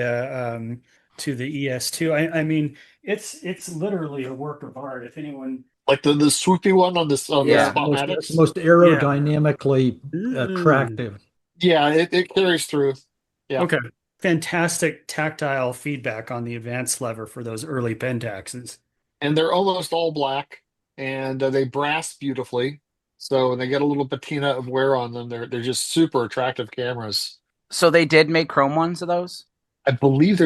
ES2? I mean, it's literally a work of art. If anyone like the swoopy one on this on the Spotmatics, it's most aerodynamically attractive. Yeah, it carries through. Yeah. Okay. Fantastic tactile feedback on the advance lever for those early Pentaxes. And they're almost all black, and they brass beautifully. So when they get a little patina of wear on them, they're just super attractive cameras. So they did make chrome ones of those? I believe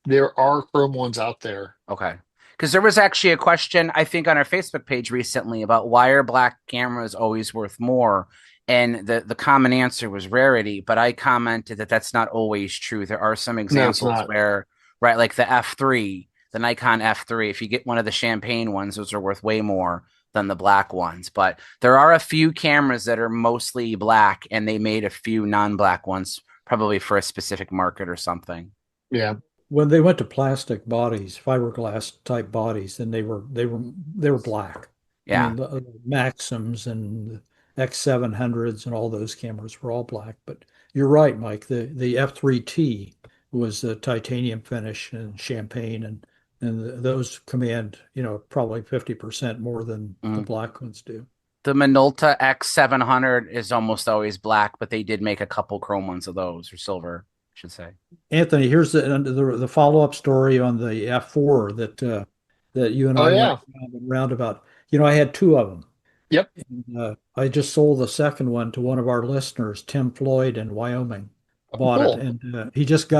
there are chrome ones out there. Okay. Because there was actually a question, I think, on our Facebook page recently about why are black cameras always worth more? And the common answer was rarity, but I commented that that's not always true. There are some examples where, right, like the F3, the Nikon F3, if you get one of the champagne ones, those are worth way more than the black ones. But there are a few cameras that are mostly black, and they made a few non-black ones, probably for a specific market or something. Yeah. When they went to plastic bodies, fiberglass type bodies, then they were black. Yeah. I mean, the Maxims and X700s and all those cameras were all black. But you're right, Mike. The F3T was a titanium finish and champagne, and those command probably 50% more than the black ones do. The Minolta X700 is almost always black, but they did make a couple chrome ones of those, or silver, I should say. Anthony, here's the follow-up story on the F4 that you and I went round about. I had two of them. Yep. And, I just sold the second one to one of our listeners, Tim Floyd in Wyoming. Bought it, and he picked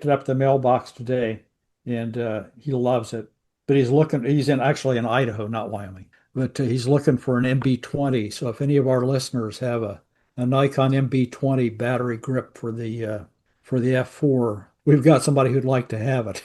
it up the mailbox today, and he loves it. But he's actually in Idaho, not Wyoming. but he's looking for an MB20. So if any of our listeners have a Nikon MB20 battery grip for the F4, we've got somebody who'd like to have it.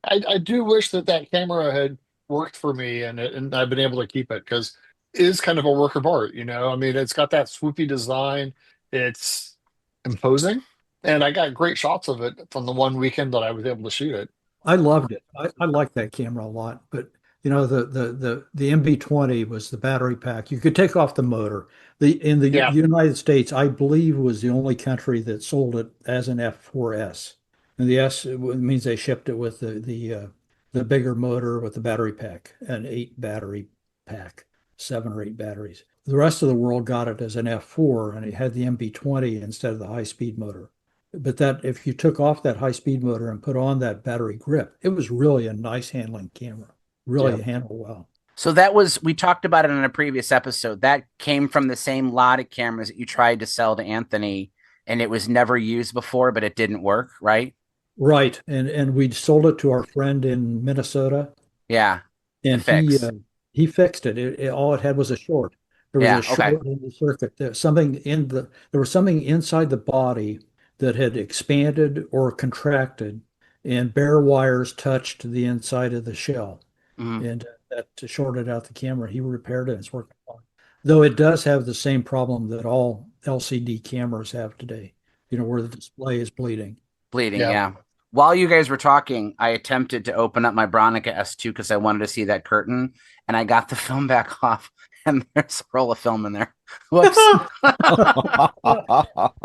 I do wish that camera had worked for me and I've been able to keep it because it is kind of a work of art, you know. I mean, it's got that swoopy design, it's imposing, and I got great shots of it from the one weekend that I was able to shoot it. I loved it. I like that camera a lot, but the MB20 was the battery pack. You could take off the motor. In the Yeah. United States, I believe, was the only country that sold it as an F4S. And the S it means they shipped it with the bigger motor with the battery pack, an 8 battery pack, 7 or 8 batteries. The rest of the world got it as an F4, and it had the MB20 instead of the high-speed motor. But that if you took off that high-speed motor and put on that battery grip, it was really a nice handling camera. Really handled well. So we talked about it in a previous episode. That came from the same lot of cameras that you tried to sell to Anthony, and it was never used before, but it didn't work, right? Right. And we sold it to our friend in Minnesota. Yeah. And he fixed it. All it had was a short. There was a short in the circuit. There was something inside the body that had expanded or contracted, and bare wires touched the inside of the shell. And that shorted out the camera. He repaired it, and it's working fine. Though it does have the same problem that all LCD cameras have today, where the display is bleeding. Yeah. While you guys were talking, I attempted to open up my Bronica S2 because I wanted to see that curtain, and I got the film back off, and there's a roll of film in there. Whoops.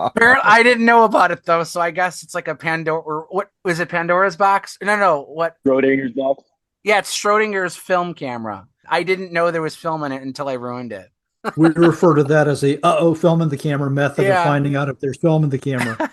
I didn't know about it, though, so I guess it's like a Pandora, or what was it, Pandora's box? No, what? Schrodinger's box. Yeah, it's Schrodinger's film camera. I didn't know there was film in it until I ruined it. We refer to that as the film in the camera method of finding out if there's film in the camera.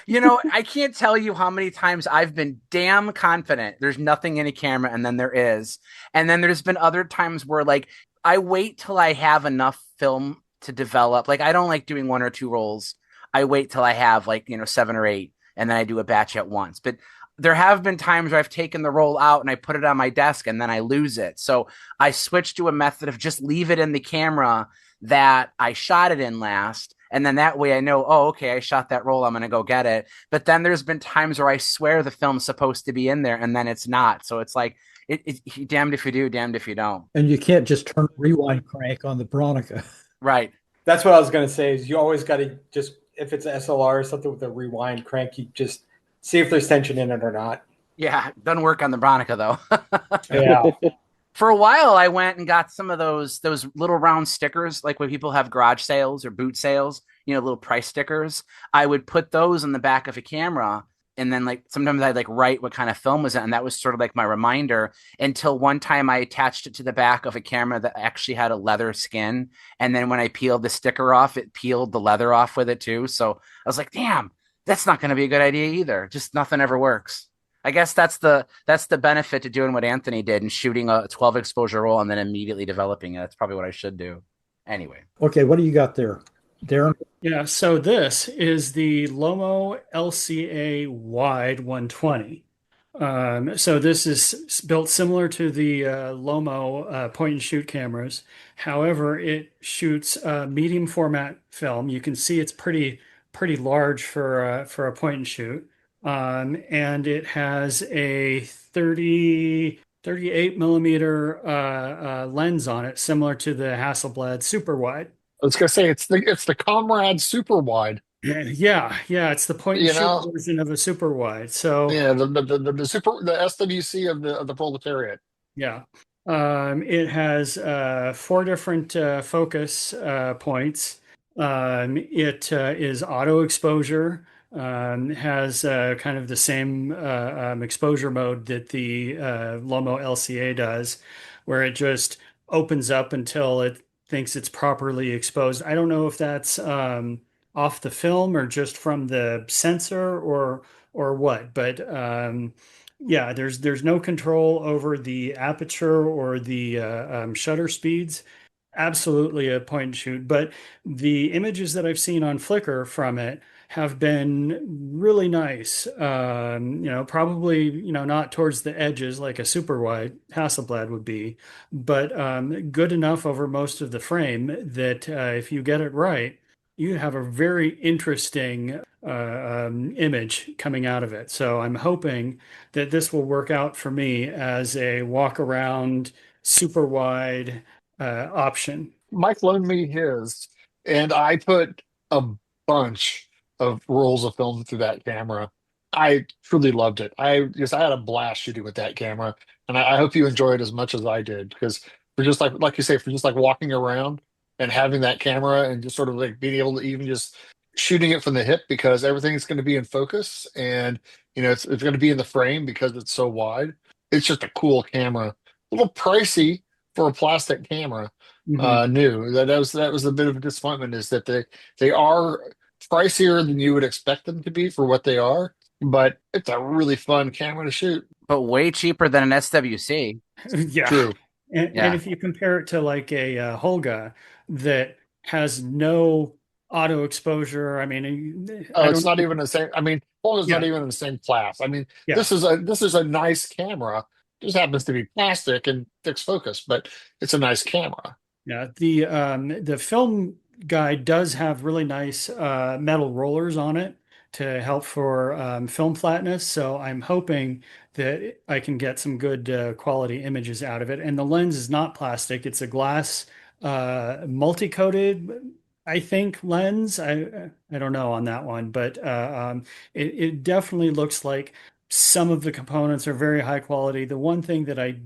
I can't tell you how many times I've been damn confident there's nothing in a camera, and then there is. And then there's been other times where, like, I wait till I have enough film to develop. Like, I don't like doing 1 or 2 rolls. I wait till I have, 7 or 8, and then I do a batch at once. But there have been times where I've taken the roll out and I put it on my desk and then I lose it. So I switched to a method of just leave it in the camera that I shot it in last. And then that way I know, oh, okay, I shot that roll, I'm going to go get it. But then there's been times where I swear the film's supposed to be in there and then it's not. So it's like, it's damned if you do, damned if you don't. And you can't just turn a rewind crank on the Bronica. Right. That's what I was going to say, is you always got to just, if it's SLR or something with a rewind crank, you just see if there's tension in it or not. Yeah, doesn't work on the Bronica, though. Yeah. For a while, I went and got some of those little round stickers, like when people have garage sales or boot sales, little price stickers. I would put those on the back of a camera, and then sometimes I'd write what kind of film was it, and that was sort of like my reminder, until one time I attached it to the back of a camera that actually had a leather skin, and then when I peeled the sticker off, it peeled the leather off with it too. So I was like, damn, that's not going to be a good idea either. Just nothing ever works. I guess that's the benefit to doing what Anthony did and shooting a 12 exposure roll and then immediately developing it. That's probably what I should do. Anyway. Okay, what do you got there, Darin? Yeah, so this is the Lomo LCA Wide 120. So this is built similar to the Lomo point and shoot cameras. However, it shoots medium format film. You can see it's pretty large for a point and shoot. And it has a 38 millimeter lens on it, similar to the Hasselblad Super Wide. I was gonna say it's the Comrade Super Wide. Yeah, it's the point and shoot version of a super wide. So yeah, the SWC of the proletariat. Yeah, it has 4 different focus points. It is auto exposure. Has kind of the same exposure mode that the Lomo LCA does, where it just opens up until it thinks it's properly exposed. I don't know if that's off the film or just from the sensor or what, but yeah, there's no control over the aperture or the shutter speeds. Absolutely a point and shoot, but the images that I've seen on Flickr from it have been really nice. Probably, not towards the edges like a super wide Hasselblad would be, but good enough over most of the frame that if you get it right, you have a very interesting image coming out of it. So I'm hoping that this will work out for me as a walk around super wide option. Mike loaned me his, and I put a bunch of rolls of film through that camera. I truly loved it. I had a blast shooting with that camera, and I hope you enjoy it as much as I did, because for just like you say, for just like walking around and having that camera and just sort of like being able to even just shooting it from the hip, because everything's going to be in focus, and it's going to be in the frame because it's so wide. It's just a cool camera. A little pricey for a plastic camera. New that was a bit of a disappointment, is that they are pricier than you would expect them to be for what they are, but it's a really fun camera to shoot. But way cheaper than an SWC. Yeah. True. And if you compare it to like a Holga that has no auto exposure, I mean, it's not even the same. I mean, Holga's not even in the same class. I mean, this is a nice camera. It just happens to be plastic and fixed focus, but it's a nice camera. Yeah, the film guide does have really nice metal rollers on it to help for film flatness. So I'm hoping that I can get some good quality images out of it. And the lens is not plastic; it's a glass multi-coated, I think, lens. I don't know on that one, but it definitely looks like some of the components are very high quality. The one thing that a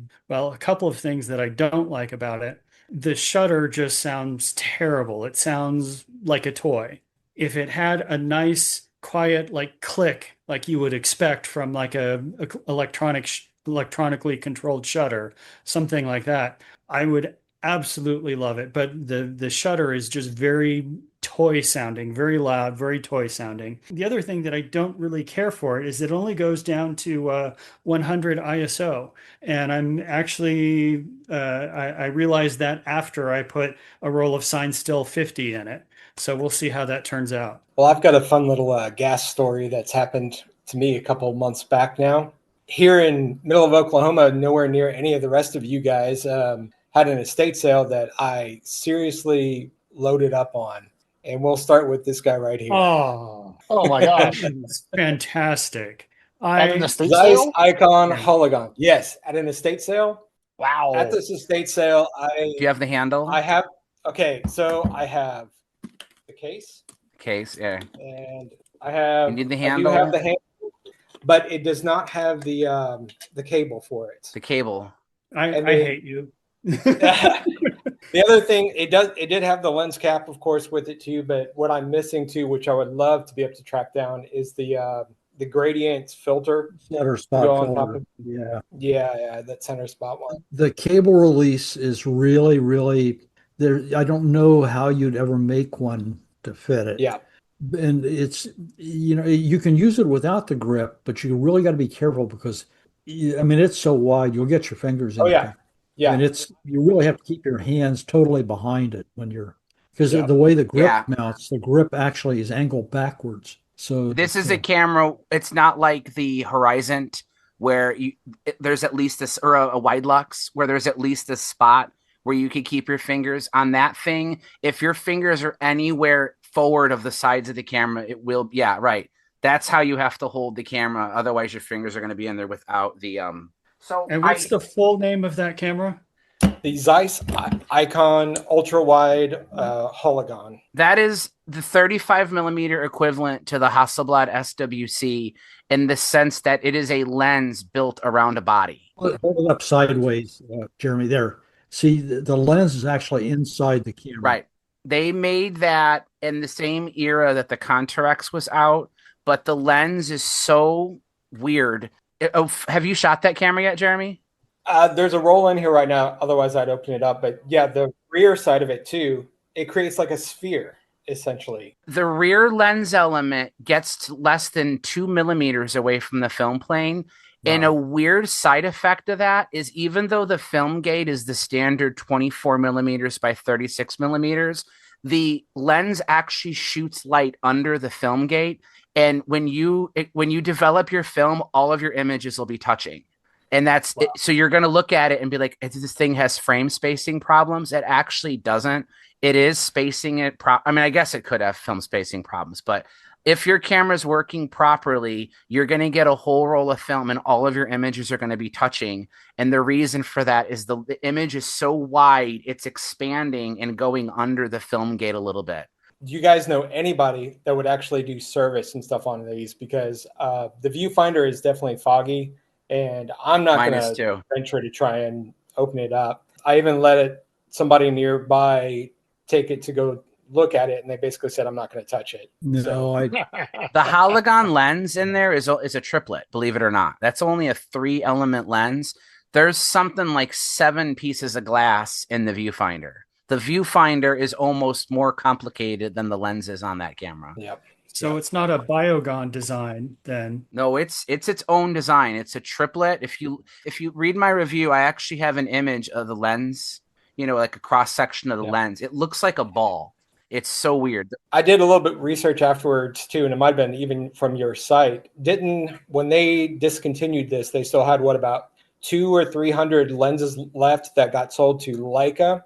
couple of things that I don't like about it. The shutter just sounds terrible. It sounds like a toy. If it had a nice, quiet, like click, like you would expect from like a electronically controlled shutter, something like that, I would absolutely love it. But the shutter is just very toy sounding, very loud, very toy sounding. The other thing that I don't really care for is it only goes down to 100 ISO. And I'm actually, I realized that after I put a roll of Sign Still 50 in it. So we'll see how that turns out. Well, I've got a fun little gas story that's happened to me a couple of months back now. Here in middle of Oklahoma, nowhere near any of the rest of you guys, had an estate sale that I seriously loaded up on. And we'll start with this guy right here. Oh my gosh. Fantastic. At an estate Zeiss sale? Icon Hologon. Yes, at an estate sale. Wow. At this estate sale, Do you have the handle? I have I have the case. Case, yeah. And I have You need the handle? I do have the handle, but it does not have the cable for it. The cable. I hate you. The other thing, it did have the lens cap, of course, with it too. But what I'm missing too, which I would love to be able to track down, is the gradient filter. Center spot filter. Yeah, that center spot one. The cable release is really, really there. I don't know how you'd ever make one to fit it. Yeah. And it's, you can use it without the grip, but you really got to be careful because, it's so wide, you'll get your fingers in it. Yeah. Yeah. And you really have to keep your hands totally behind it because the way the grip mounts, the grip actually is angled backwards. So this is a camera. It's not like the Horizon where there's at least this, or a Wide Lux where there's at least a spot where you can keep your fingers on that thing. If your fingers are anywhere forward of the sides of the camera, it will. Yeah, right. That's how you have to hold the camera. Otherwise, your fingers are going to be in there without the. And what's the full name of that camera? The Zeiss Icon Ultra Wide Hologon. That is the 35 millimeter equivalent to the Hasselblad SWC in the sense that it is a lens built around a body. Hold it up sideways, Jeremy. There. See, the lens is actually inside the camera. Right. They made that in the same era that the Contax was out, but the lens is so weird. Have you shot that camera yet, Jeremy? There's a roll in here right now. Otherwise, I'd open it up. But yeah, the rear side of it too, it creates like a sphere, essentially. The rear lens element gets to less than 2 millimeters away from the film plane. Wow. And a weird side effect of that is even though the film gate is the standard 24 millimeters by 36 millimeters, the lens actually shoots light under the film gate. And when you develop your film, all of your images will be touching. And that's it. So you're going to look at it and be like, this thing has frame spacing problems. It actually doesn't. It is spacing it. I mean, I guess it could have film spacing problems, but if your camera's working properly, you're going to get a whole roll of film and all of your images are going to be touching. And the reason for that is the image is so wide, it's expanding and going under the film gate a little bit. Do you guys know anybody that would actually do service and stuff on these? Because the viewfinder is definitely foggy, and I'm not going to venture to try and open it up. I even let somebody nearby take it to go look at it, and they basically said I'm not going to touch it. No, so. The Hologon lens in there is a triplet, believe it or not. That's only a 3-element lens. There's something like 7 pieces of glass in the viewfinder. The viewfinder is almost more complicated than the lenses on that camera. Yep. So it's not a Biogon design then? No, it's its own design. It's a triplet. If you read my review, I actually have an image of the lens, like a cross section of the lens. It looks like a ball. It's so weird. I did a little bit of research afterwards too, and it might have been even from your site. When they discontinued this, they still had about 200 or 300 lenses left that got sold to Leica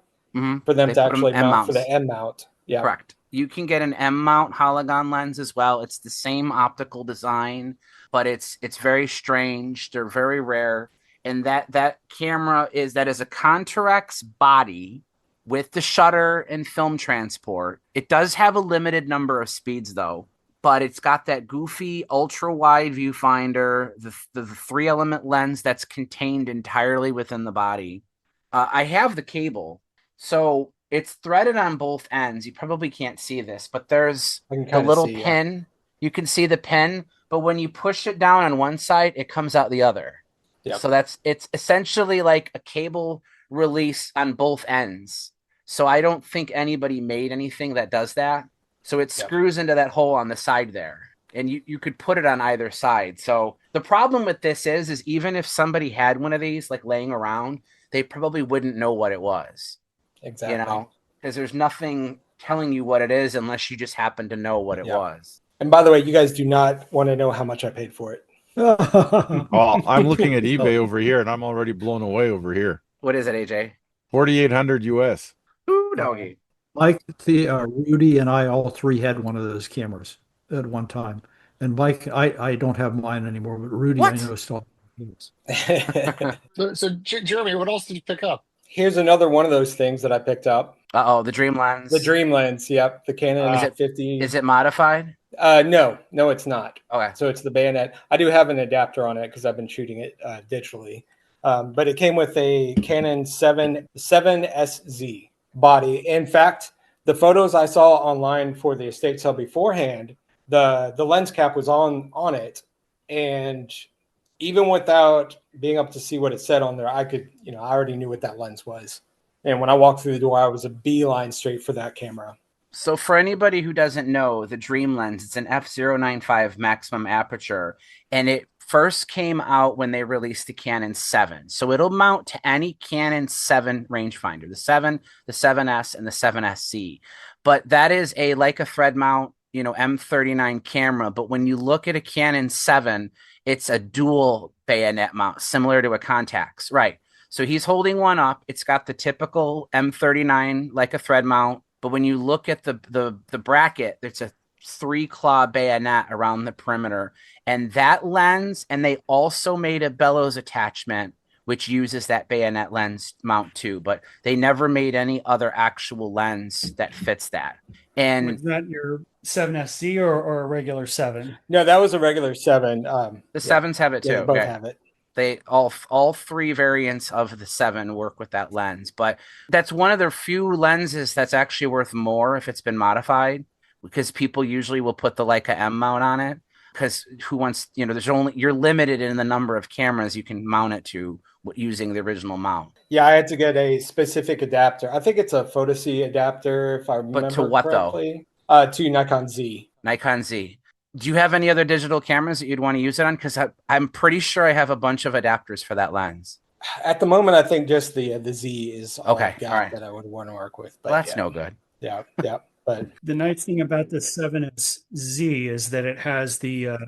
for them to actually mount for the M mount. Yeah, correct. You can get an M mount Hologon lens as well. It's the same optical design, but it's very strange. They're very rare, and that camera is a Contax body with the shutter and film transport. It does have a limited number of speeds though, but it's got that goofy ultra wide viewfinder, the 3-element lens that's contained entirely within the body. I have the cable, so it's threaded on both ends. You probably can't see this, but there's a little pin. Yeah. You can see the pin, but when you push it down on one side, it comes out the other. Yep. So it's essentially like a cable release on both ends. So I don't think anybody made anything that does that. So it screws into that hole on the side there, and you could put it on either side. So the problem with this is even if somebody had one of these like laying around, they probably wouldn't know what it was. Exactly. Because there's nothing telling you what it is unless you just happen to know what it was. And by the way, you guys do not want to know how much I paid for it. Oh, I'm looking at eBay over here, and I'm already blown away over here. What is it, AJ? 4,800 US. Ooh, doggy. Mike, Rudy, and I all 3 had one of those cameras at one time. And Mike, I don't have mine anymore, but Rudy, I know still. So Jeremy, what else did you pick up? Here's another one of those things that I picked up. The Dream Lens. The Dream Lens, yep. The Canon 50. Is it modified? No, it's not. Okay. So it's the bayonet. I do have an adapter on it because I've been shooting it digitally. But it came with a Canon 7SZ body. In fact, the photos I saw online for the estate sale beforehand, the lens cap was on it. And even without being able to see what it said on there, I could, I already knew what that lens was. And when I walked through the door, I was a beeline straight for that camera. So for anybody who doesn't know, the Dream Lens, it's an f/0.95 maximum aperture, and it first came out when they released the Canon 7. So it'll mount to any Canon 7 rangefinder, the 7, the 7S, and the 7SC. But that is a Leica thread mount, M39 camera. But when you look at a Canon 7, it's a dual bayonet mount, similar to a Contax. Right. So he's holding one up. It's got the typical M39 Leica thread mount. But when you look at the bracket, it's a 3-claw bayonet around the perimeter. And that lens, and they also made a bellows attachment, which uses that bayonet lens mount too. But they never made any other actual lens that fits that. And was that your 7SC or a regular 7? No, that was a regular 7. The 7s have it too. Yeah, they both have it. They all 3 variants of the 7 work with that lens, but that's one of the few lenses that's actually worth more if it's been modified, because people usually will put the Leica M mount on it because who wants, you're limited in the number of cameras you can mount it to using the original mount. Yeah, I had to get a specific adapter. I think it's a Photo-C adapter, if I remember correctly. But to what correctly. To Nikon Z. Nikon Z. Do you have any other digital cameras that you'd want to use it on? Because I'm pretty sure I have a bunch of adapters for that lens. At the moment, I think just the Z is all I got all right. that I would want to work with. But well, that's no good. Yeah, yeah. But the nice thing about the 7Z is that it has the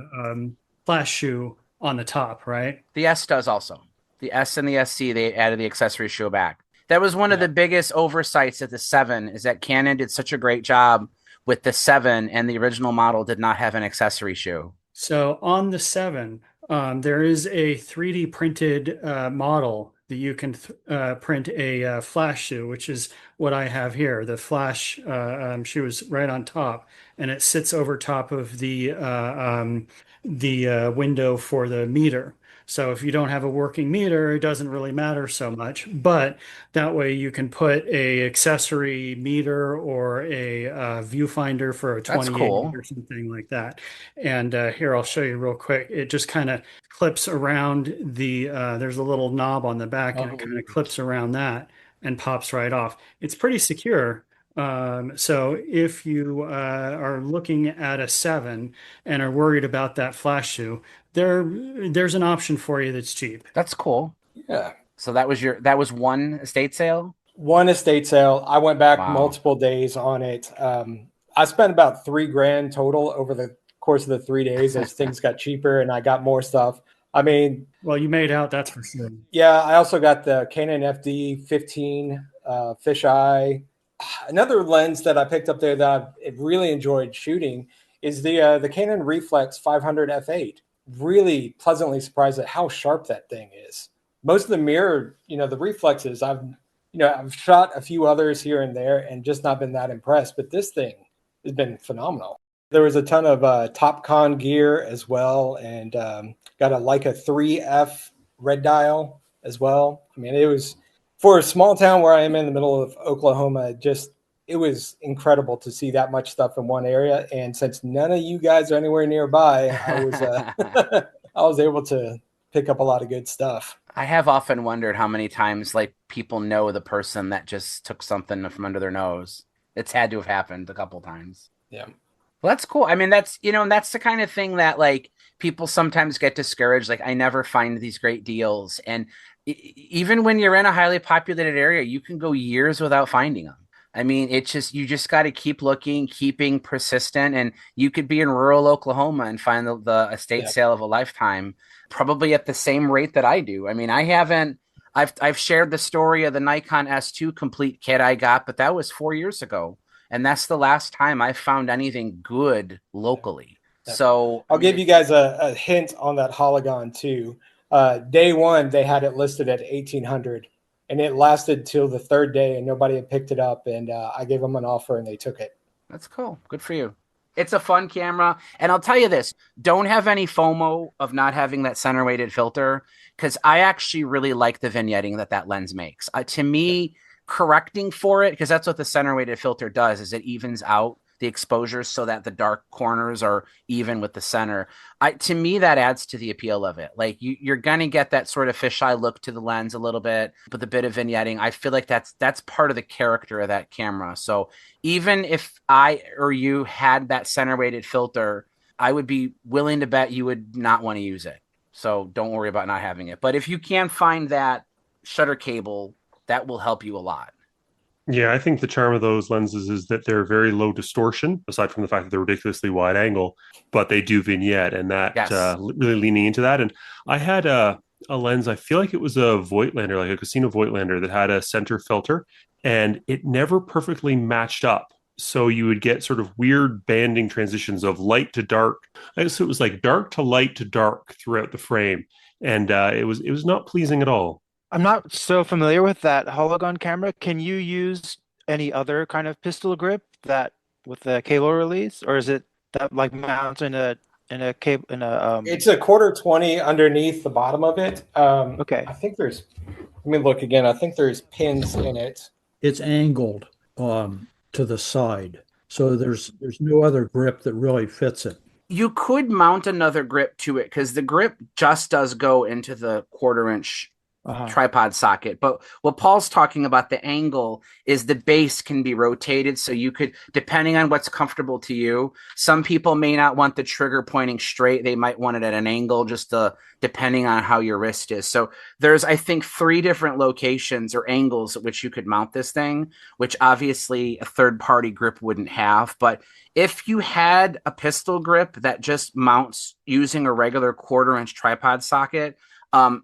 flash shoe on the top, right? The S does also. The S and the SC, they added the accessory shoe back. That was one of the biggest oversights of the 7, is that Canon did such a great job with the 7, and the original model did not have an accessory shoe. So on the 7, there is a 3D printed model that you can print a flash shoe, which is what I have here. The flash shoe is right on top, and it sits over top of the window for the meter. So if you don't have a working meter, it doesn't really matter so much. But that way you can put a accessory meter or a viewfinder for a 28 or something like that. And here, I'll show you real quick. It just kind of clips around the, there's a little knob on the back, and it kind of clips around that and pops right off. It's pretty secure. So if you are looking at a 7 and are worried about that flash shoe, there's an option for you that's cheap. That's cool. Yeah. So that was one estate sale? One estate sale. I went back multiple days on it. I spent about $3,000 total over the course of the 3 days as things got cheaper and I got more stuff. I mean, well, you made out, that's for sure. Yeah, I also got the Canon FD 15 fisheye. Another lens that I picked up there that I've really enjoyed shooting is the Canon Reflex 500 f8. Really pleasantly surprised at how sharp that thing is. Most of the mirror, the reflexes, I've shot a few others here and there and just not been that impressed, but this thing has been phenomenal. There was a ton of TopCon gear as well, and got a Leica 3F red dial as well. I mean, it was, for a small town where I am in the middle of Oklahoma, it was incredible to see that much stuff in one area. And since none of you guys are anywhere nearby, I was I was able to pick up a lot of good stuff. I have often wondered how many times people know the person that just took something from under their nose. It's had to have happened a couple times. Yeah. Well, that's cool. I mean, that's the kind of thing that people sometimes get discouraged. I never find these great deals. And even when you're in a highly populated area, you can go years without finding them. I mean, you just got to keep looking, keeping persistent, and you could be in rural Oklahoma and find the estate sale of a lifetime, probably at the same rate that I do. I mean, I've shared the story of the Nikon S2 complete kit I got, but that was 4 years ago. And that's the last time I found anything good locally. Yeah. So I'll give you guys a hint on that Hologon too. Day one, they had it listed at 1,800. And it lasted till the third day and nobody had picked it up. And I gave them an offer and they took it. That's cool. Good for you. It's a fun camera. And I'll tell you this, don't have any FOMO of not having that center weighted filter, because I actually really like the vignetting that lens makes. To me, correcting for it, because that's what the center weighted filter does, is it evens out the exposures so that the dark corners are even with the center. To me, that adds to the appeal of it. You're going to get that sort of fisheye look to the lens a little bit, but the bit of vignetting, I feel like that's part of the character of that camera. So even if I or you had that center weighted filter, I would be willing to bet you would not want to use it. So don't worry about not having it. But if you can find that shutter cable, that will help you a lot. Yeah, I think the charm of those lenses is that they're very low distortion, aside from the fact that they're ridiculously wide angle, but they do vignette, and that really leaning into that. And I had a lens, I feel like it was a Voigtlander, like a Casino Voigtlander, that had a center filter, and it never perfectly matched up. So you would get sort of weird banding transitions of light to dark. I guess it was like dark to light to dark throughout the frame, and it was not pleasing at all. I'm not so familiar with that Hologon camera. Can you use any other kind of pistol grip with the cable release, or is it that mounts in a cable It's a 1/4-20 underneath the bottom of it. Okay. I think let me look again. I think there's pins in it. It's angled to the side, so there's no other grip that really fits it. You could mount another grip to it, because the grip just does go into the 1/4 inch tripod socket. But what Paul's talking about, the angle, is the base can be rotated. So you could, depending on what's comfortable to you, some people may not want the trigger pointing straight. They might want it at an angle, depending on how your wrist is. So there's, I think, 3 different locations or angles at which you could mount this thing, which obviously a third-party grip wouldn't have. But if you had a pistol grip that just mounts using a regular 1/4-inch tripod socket,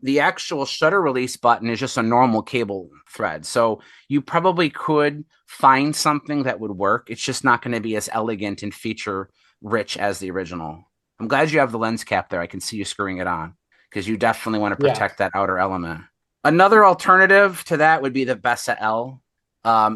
the actual shutter release button is just a normal cable thread. So you probably could find something that would work. It's just not going to be as elegant and feature rich as the original. I'm glad you have the lens cap there. I can see you screwing it on because you definitely want to protect that outer element. Another alternative to that would be the Bessa L.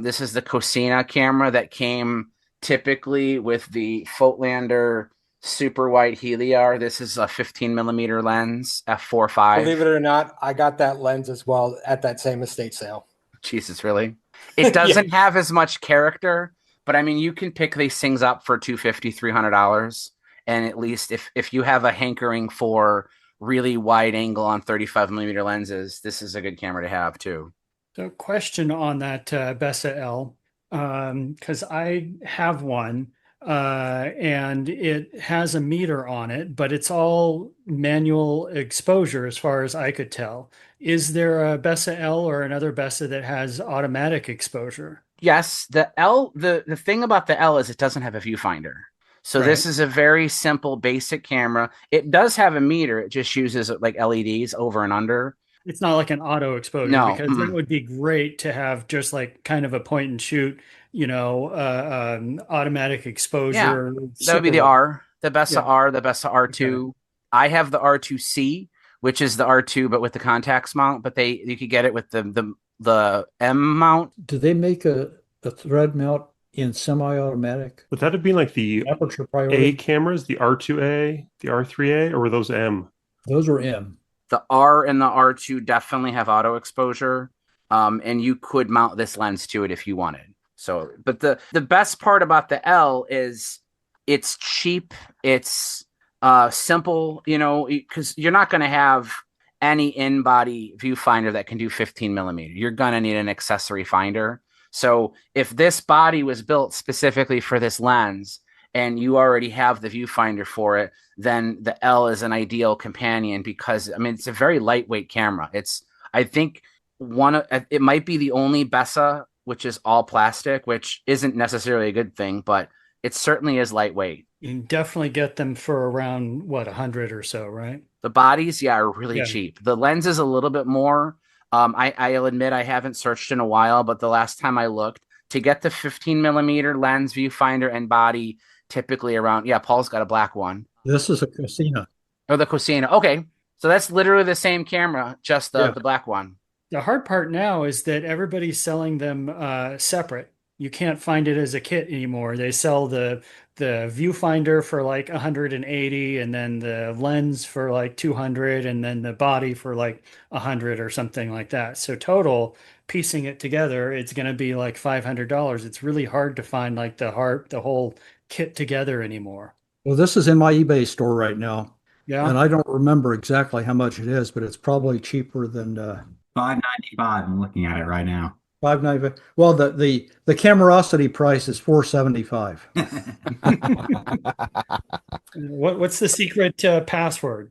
This is the Cozine camera that came typically with the Fotelander super wide Heliar. This is a 15 mm lens, f4.5. Believe it or not, I got that lens as well at that same estate sale. Jesus, really? It doesn't have as much character, but I mean, you can pick these things up for $250, $300. And at least if you have a hankering for really wide angle on 35mm lenses, this is a good camera to have too. So question on that Bessa L, because I have one. And it has a meter on it, but it's all manual exposure as far as I could tell. Is there a Bessa L or another Bessa that has automatic exposure? Yes, the L. The thing about the L is it doesn't have a viewfinder. So this is a very simple, basic camera. It does have a meter. It just uses like LEDs over and under. It's not like an auto exposure, no, because that would be great to have just like kind of a point and shoot, automatic exposure. Yeah, that would be the R, the Bessa R, the Bessa R2. Okay. I have the R2C, which is the R2, but with the Contax mount, but you could get it with the M mount. Do they make a thread mount in semi-automatic? Would that have been like the aperture priority A cameras, the R2A, the R3A, or were those M? Those were M. The R and the R2 definitely have auto exposure, and you could mount this lens to it if you wanted. So, but the best part about the L is it's cheap, it's simple, because you're not going to have any in-body viewfinder that can do 15mm. You're going to need an accessory finder. So if this body was built specifically for this lens and you already have the viewfinder for it, then the L is an ideal companion because, I mean, it's a very lightweight camera. I think it might be the only Bessa which is all plastic, which isn't necessarily a good thing, but it certainly is lightweight. You can definitely get them for around, what, 100 or so, right? The bodies, are really cheap. The lens is a little bit more. I'll admit I haven't searched in a while, but the last time I looked, to get the 15mm lens, viewfinder, and body, typically around, Paul's got a black one. This is a Cozine. Oh, the Cozine. Okay. So that's literally the same camera, just the black one. The hard part now is that everybody's selling them separate. You can't find it as a kit anymore. They sell the viewfinder for like 180, and then the lens for like 200, and then the body for like 100 or something like that. So total, piecing it together, it's going to be like $500. It's really hard to find like the whole kit together anymore. Well, this is in my eBay store right now. Yeah. And I don't remember exactly how much it is, but it's probably cheaper than $5.95. I'm looking at it right now. $5.95. Well, the Camerosity price is $4.75. What's the secret password?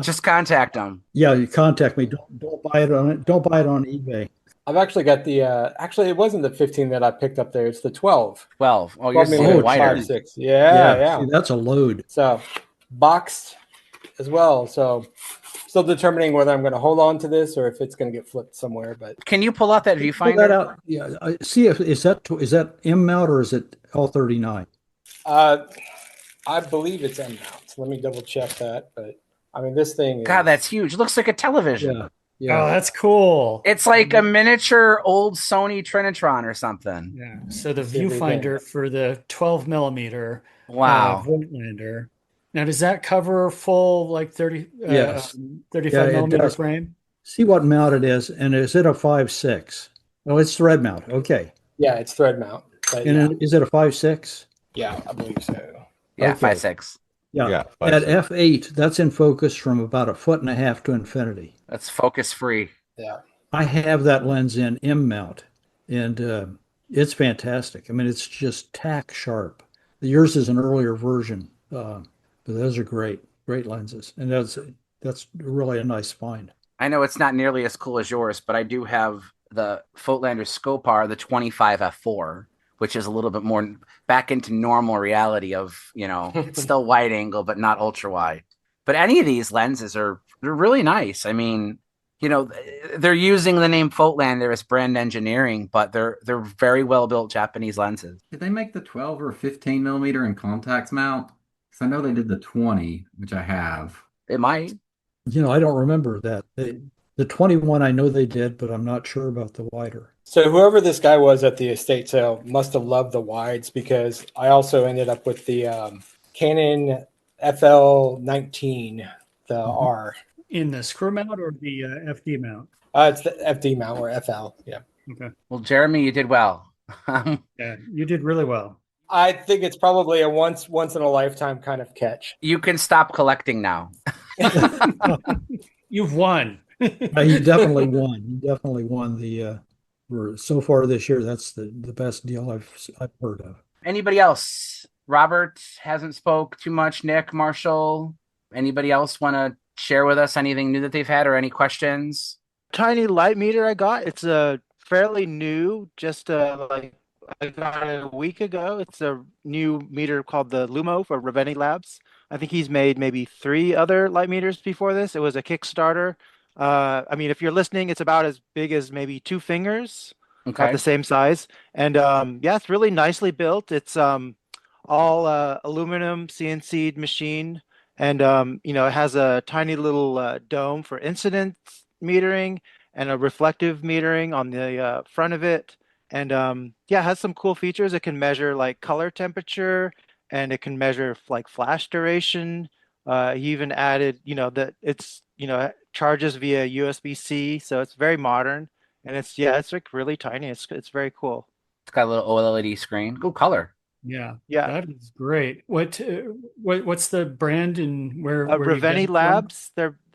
Just contact them. Yeah, you contact me. Don't buy it on it. Don't buy it on eBay. I've actually got the actually it wasn't the 15 that I picked up there. It's the 12. 12. Oh, you're seeing wider. 5.6. Yeah. See, that's a load. So boxed as well. So still determining whether I'm going to hold on to this or if it's going to get flipped somewhere. But can you pull out that viewfinder? Pull that out. Yeah. See if is that M mount or is it L39? I believe it's M mount. Let me double check that. But I mean, this thing. God, that's huge. It looks like a television. Yeah. Oh, that's cool. It's like a miniature old Sony Trinitron or something. Yeah. So the viewfinder for the 12mm Voigtlander. Now, does that cover full like 35mm frame? See what mount it is, and is it a 5.6? Oh, it's thread mount. Okay. Yeah, it's thread mount. But and is it a 5.6? Yeah, I believe so. Yeah, 5.6. Yeah. Yeah, At f8, that's in focus from about 1.5 feet to infinity. That's focus free. Yeah. I have that lens in M mount, and it's fantastic. I mean, it's just tack sharp. Yours is an earlier version, but those are great lenses, and that's really a nice find. I know it's not nearly as cool as yours, but I do have the Fotelander Scopar, the 25 f4, which is a little bit more back into normal reality of, it's still wide angle, but not ultra wide. But any of these lenses they're really nice. I mean, they're using the name Fotelander as brand engineering, but they're very well built Japanese lenses. Did they make the 12 or 15 millimeter in Contax mount? Because I know they did the 20, which I have. It might. I don't remember that. The 21, I know they did, but I'm not sure about the wider. So whoever this guy was at the estate sale must have loved the wides, because I also ended up with the Canon FL19, the R. In the screw mount or the FD mount? It's the FD mount or FL. Yeah. Okay. Well, Jeremy, you did well. Yeah, you did really well. I think it's probably a once in a lifetime kind of catch. You can stop collecting now. You've won. He definitely won. He definitely won so far this year. That's the best deal I've heard of. Anybody else? Robert hasn't spoke too much. Nick, Marshall, anybody else want to share with us anything new that they've had or any questions? Tiny light meter I got. It's a fairly new, just I got it a week ago. It's a new meter called the Lumo for Ravenni Labs. I think he's made maybe 3 other light meters before this. It was a Kickstarter. I mean, if you're listening, it's about as big as maybe 2 fingers, about the same size. And yeah, it's really nicely built. It's all aluminum CNC'd machine. And, it has a tiny little dome for incident metering and a reflective metering on the front of it. And yeah, it has some cool features. It can measure like color temperature, and it can measure like flash duration. He even added, that it's, charges via USB-C. So it's very modern, and it's like really tiny. It's very cool. It's got a little OLED screen. Cool color. Yeah. Yeah. That is great. What's the brand and where do you get Ravenni it from? Labs.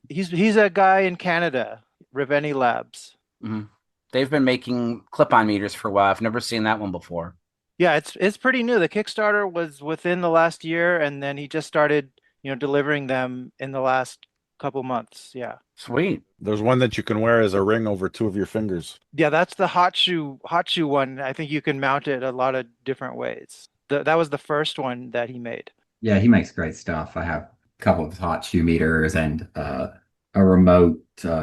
He's a guy in Canada. Ravenni Labs. Mm-hmm. They've been making clip-on meters for a while. I've never seen that one before. Yeah, it's pretty new. The Kickstarter was within the last year, and then he just started, delivering them in the last couple months. Yeah. Sweet. There's one that you can wear as a ring over 2 of your fingers. Yeah, that's the hot shoe one. I think you can mount it a lot of different ways. That was the first one that he made. Yeah, he makes great stuff. I have a couple of hot shoe meters and a remote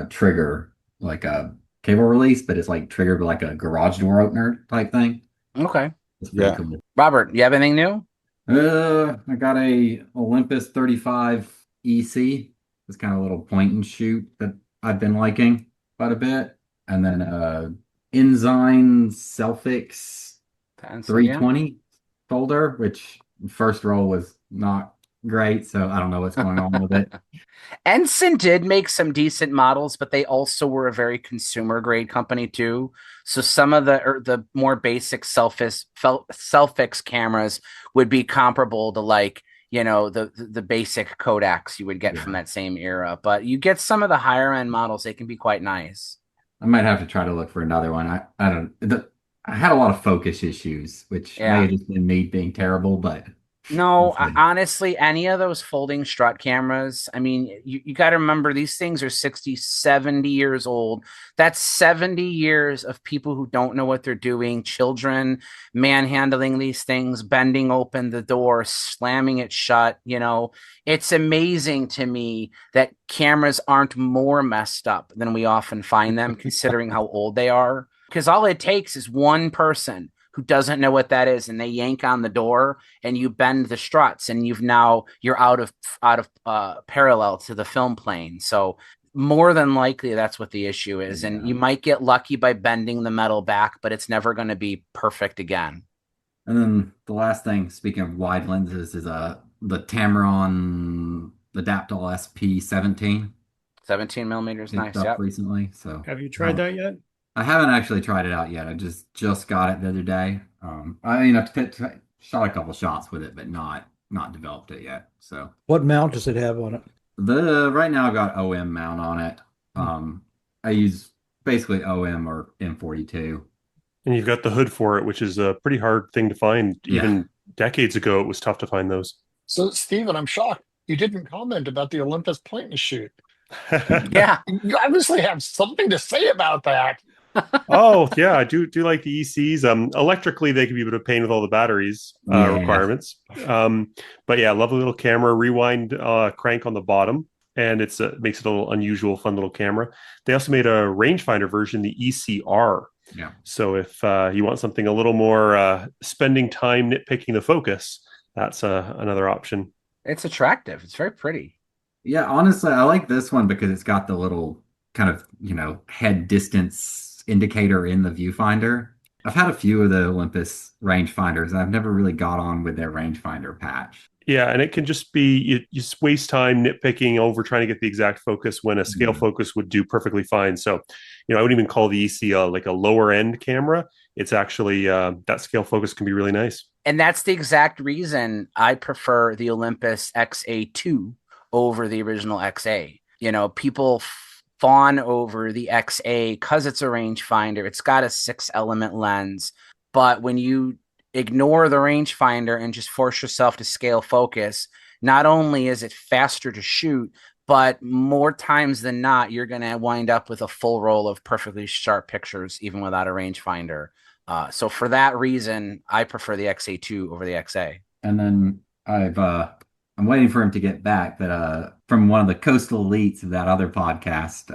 trigger, like a cable release, but it's like triggered like a garage door opener type thing. Okay. It's pretty cool. Robert, you have anything new? I got a Olympus 35 EC. It's kind of a little point and shoot that I've been liking quite a bit. And then Enzyme Selfix 320 folder, which first roll was not great, so I don't know what's going on with it. Ensign did make some decent models, but they also were a very consumer grade company too. So some of the more basic Selfix cameras would be comparable to like, the basic Kodaks you would get from that same era. But you get some of the higher end models, they can be quite nice. I might have to try to look for another one. I had a lot of focus issues, which may have just been me being terrible, but no, honestly, any of those folding strut cameras, I mean, you got to remember these things are 60, 70 years old. That's 70 years of people who don't know what they're doing, children manhandling these things, bending open the door, slamming it shut. It's amazing to me that cameras aren't more messed up than we often find them, considering how old they are. Because all it takes is one person who doesn't know what that is, and they yank on the door, and you bend the struts, and you're out of parallel to the film plane. So more than likely, that's what the issue is, and you might get lucky by bending the metal back, but it's never going to be perfect again. And then the last thing, speaking of wide lenses, is the Tamron Adaptile SP17. 17 millimeters, nice. Up recently. So have you tried that yet? I haven't actually tried it out yet. I just got it the other day. I shot a couple shots with it, but not not developed it yet. So What mount does it have on it? the right now I've got OM mount on it. I use basically OM or M42. And you've got the hood for it, which is a pretty hard thing to find. Even decades ago, it was tough to find those. So, Steven, I'm shocked you didn't comment about the Olympus point and shoot. Yeah. You obviously have something to say about that. Oh, yeah, I do like the ECs. Electrically, they can be a bit of a pain with all the batteries requirements. But yeah, lovely little camera, rewind crank on the bottom, and it makes it a little unusual, fun little camera. They also made a rangefinder version, the ECR. Yeah. So if you want something a little more spending time nitpicking the focus, that's another option. It's attractive. It's very pretty. Yeah, honestly, I like this one because it's got the little kind of, head distance indicator in the viewfinder. I've had a few of the Olympus rangefinders, and I've never really got on with their rangefinder patch. Yeah, and it can just be, you just waste time nitpicking over trying to get the exact focus when a scale focus would do perfectly fine. So, I wouldn't even call the EC like a lower end camera. It's actually, that scale focus can be really nice. And that's the exact reason I prefer the Olympus XA2 over the original XA. People fawn over the XA because it's a rangefinder. It's got a 6-element lens. But when you ignore the rangefinder and just force yourself to scale focus, not only is it faster to shoot, but more times than not, you're going to wind up with a full roll of perfectly sharp pictures, even without a rangefinder. So for that reason, I prefer the XA2 over the XA. And then I'm waiting for him to get back, but from one of the coastal elites of that other podcast,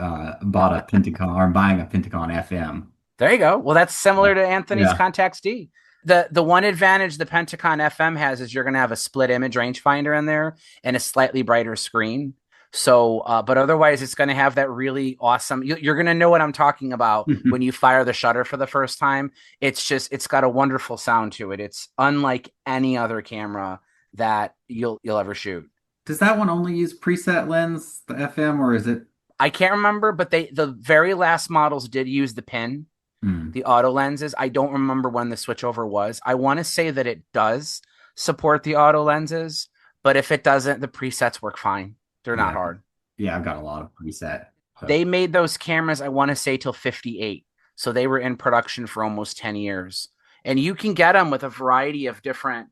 bought a Penticon, or I'm buying a Penticon FM. There you go. Well, that's similar to Anthony's Contax D. The one advantage the Penticon FM has is you're going to have a split image rangefinder in there and a slightly brighter screen. So, but otherwise it's going to have that really awesome, you're going to know what I'm talking about when you fire the shutter for the first time. It's got a wonderful sound to it. It's unlike any other camera that you'll ever shoot. Does that one only use preset lens, the FM, or is it? I can't remember, but the very last models did use the pin, the auto lenses. I don't remember when the switchover was. I want to say that it does support the auto lenses, but if it doesn't, the presets work fine. They're not hard. Yeah, I've got a lot of preset. They made those cameras, I want to say, till 58. So they were in production for almost 10 years. And you can get them with a variety of different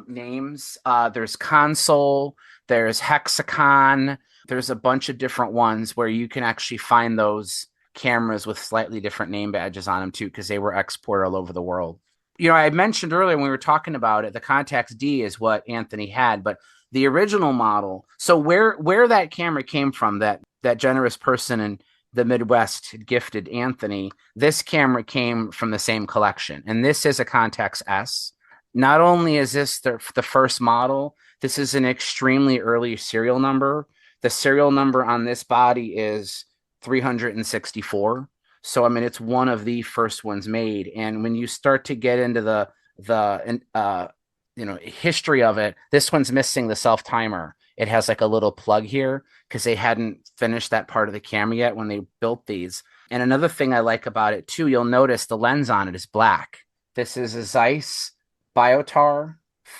names. There's Console, there's Hexacon, there's a bunch of different ones where you can actually find those cameras with slightly different name badges on them too, because they were exported all over the world. I mentioned earlier when we were talking about it, the Contax D is what Anthony had, but the original model. So where that camera came from, that generous person in the Midwest had gifted Anthony, this camera came from the same collection. And this is a Contax S. Not only is this the first model, this is an extremely early serial number. The serial number on this body is 364. So, I mean, it's one of the first ones made. And when you start to get into the history of it, this one's missing the self timer. It has like a little plug here because they hadn't finished that part of the camera yet when they built these. And another thing I like about it too, you'll notice the lens on it is black. This is a Zeiss Biotar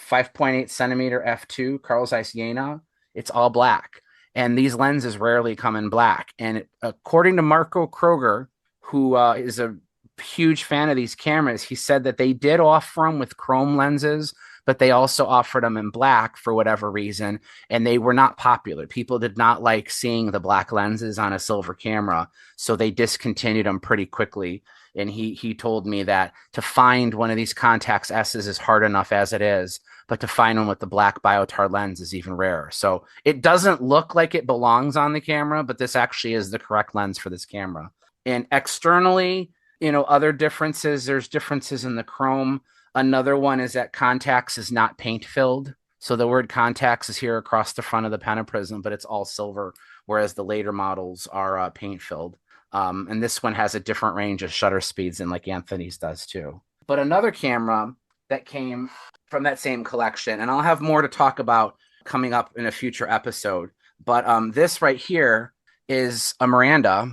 5.8 centimeter f2 Carl Zeiss Jena. It's all black. And these lenses rarely come in black. And according to Marco Kroger, who is a huge fan of these cameras, he said that they did offer them with chrome lenses, but they also offered them in black for whatever reason, and they were not popular. People did not like seeing the black lenses on a silver camera, so they discontinued them pretty quickly. And he told me that to find one of these Contax S's is hard enough as it is, but to find one with the black Biotar lens is even rarer. So it doesn't look like it belongs on the camera, but this actually is the correct lens for this camera. And externally, other differences, there's differences in the chrome. Another one is that Contax is not paint filled. So the word Contax is here across the front of the Pentaprism, but it's all silver, whereas the later models are paint filled. And this one has a different range of shutter speeds than like Anthony's does too. But another camera that came from that same collection, and I'll have more to talk about coming up in a future episode, but this right here is a Miranda.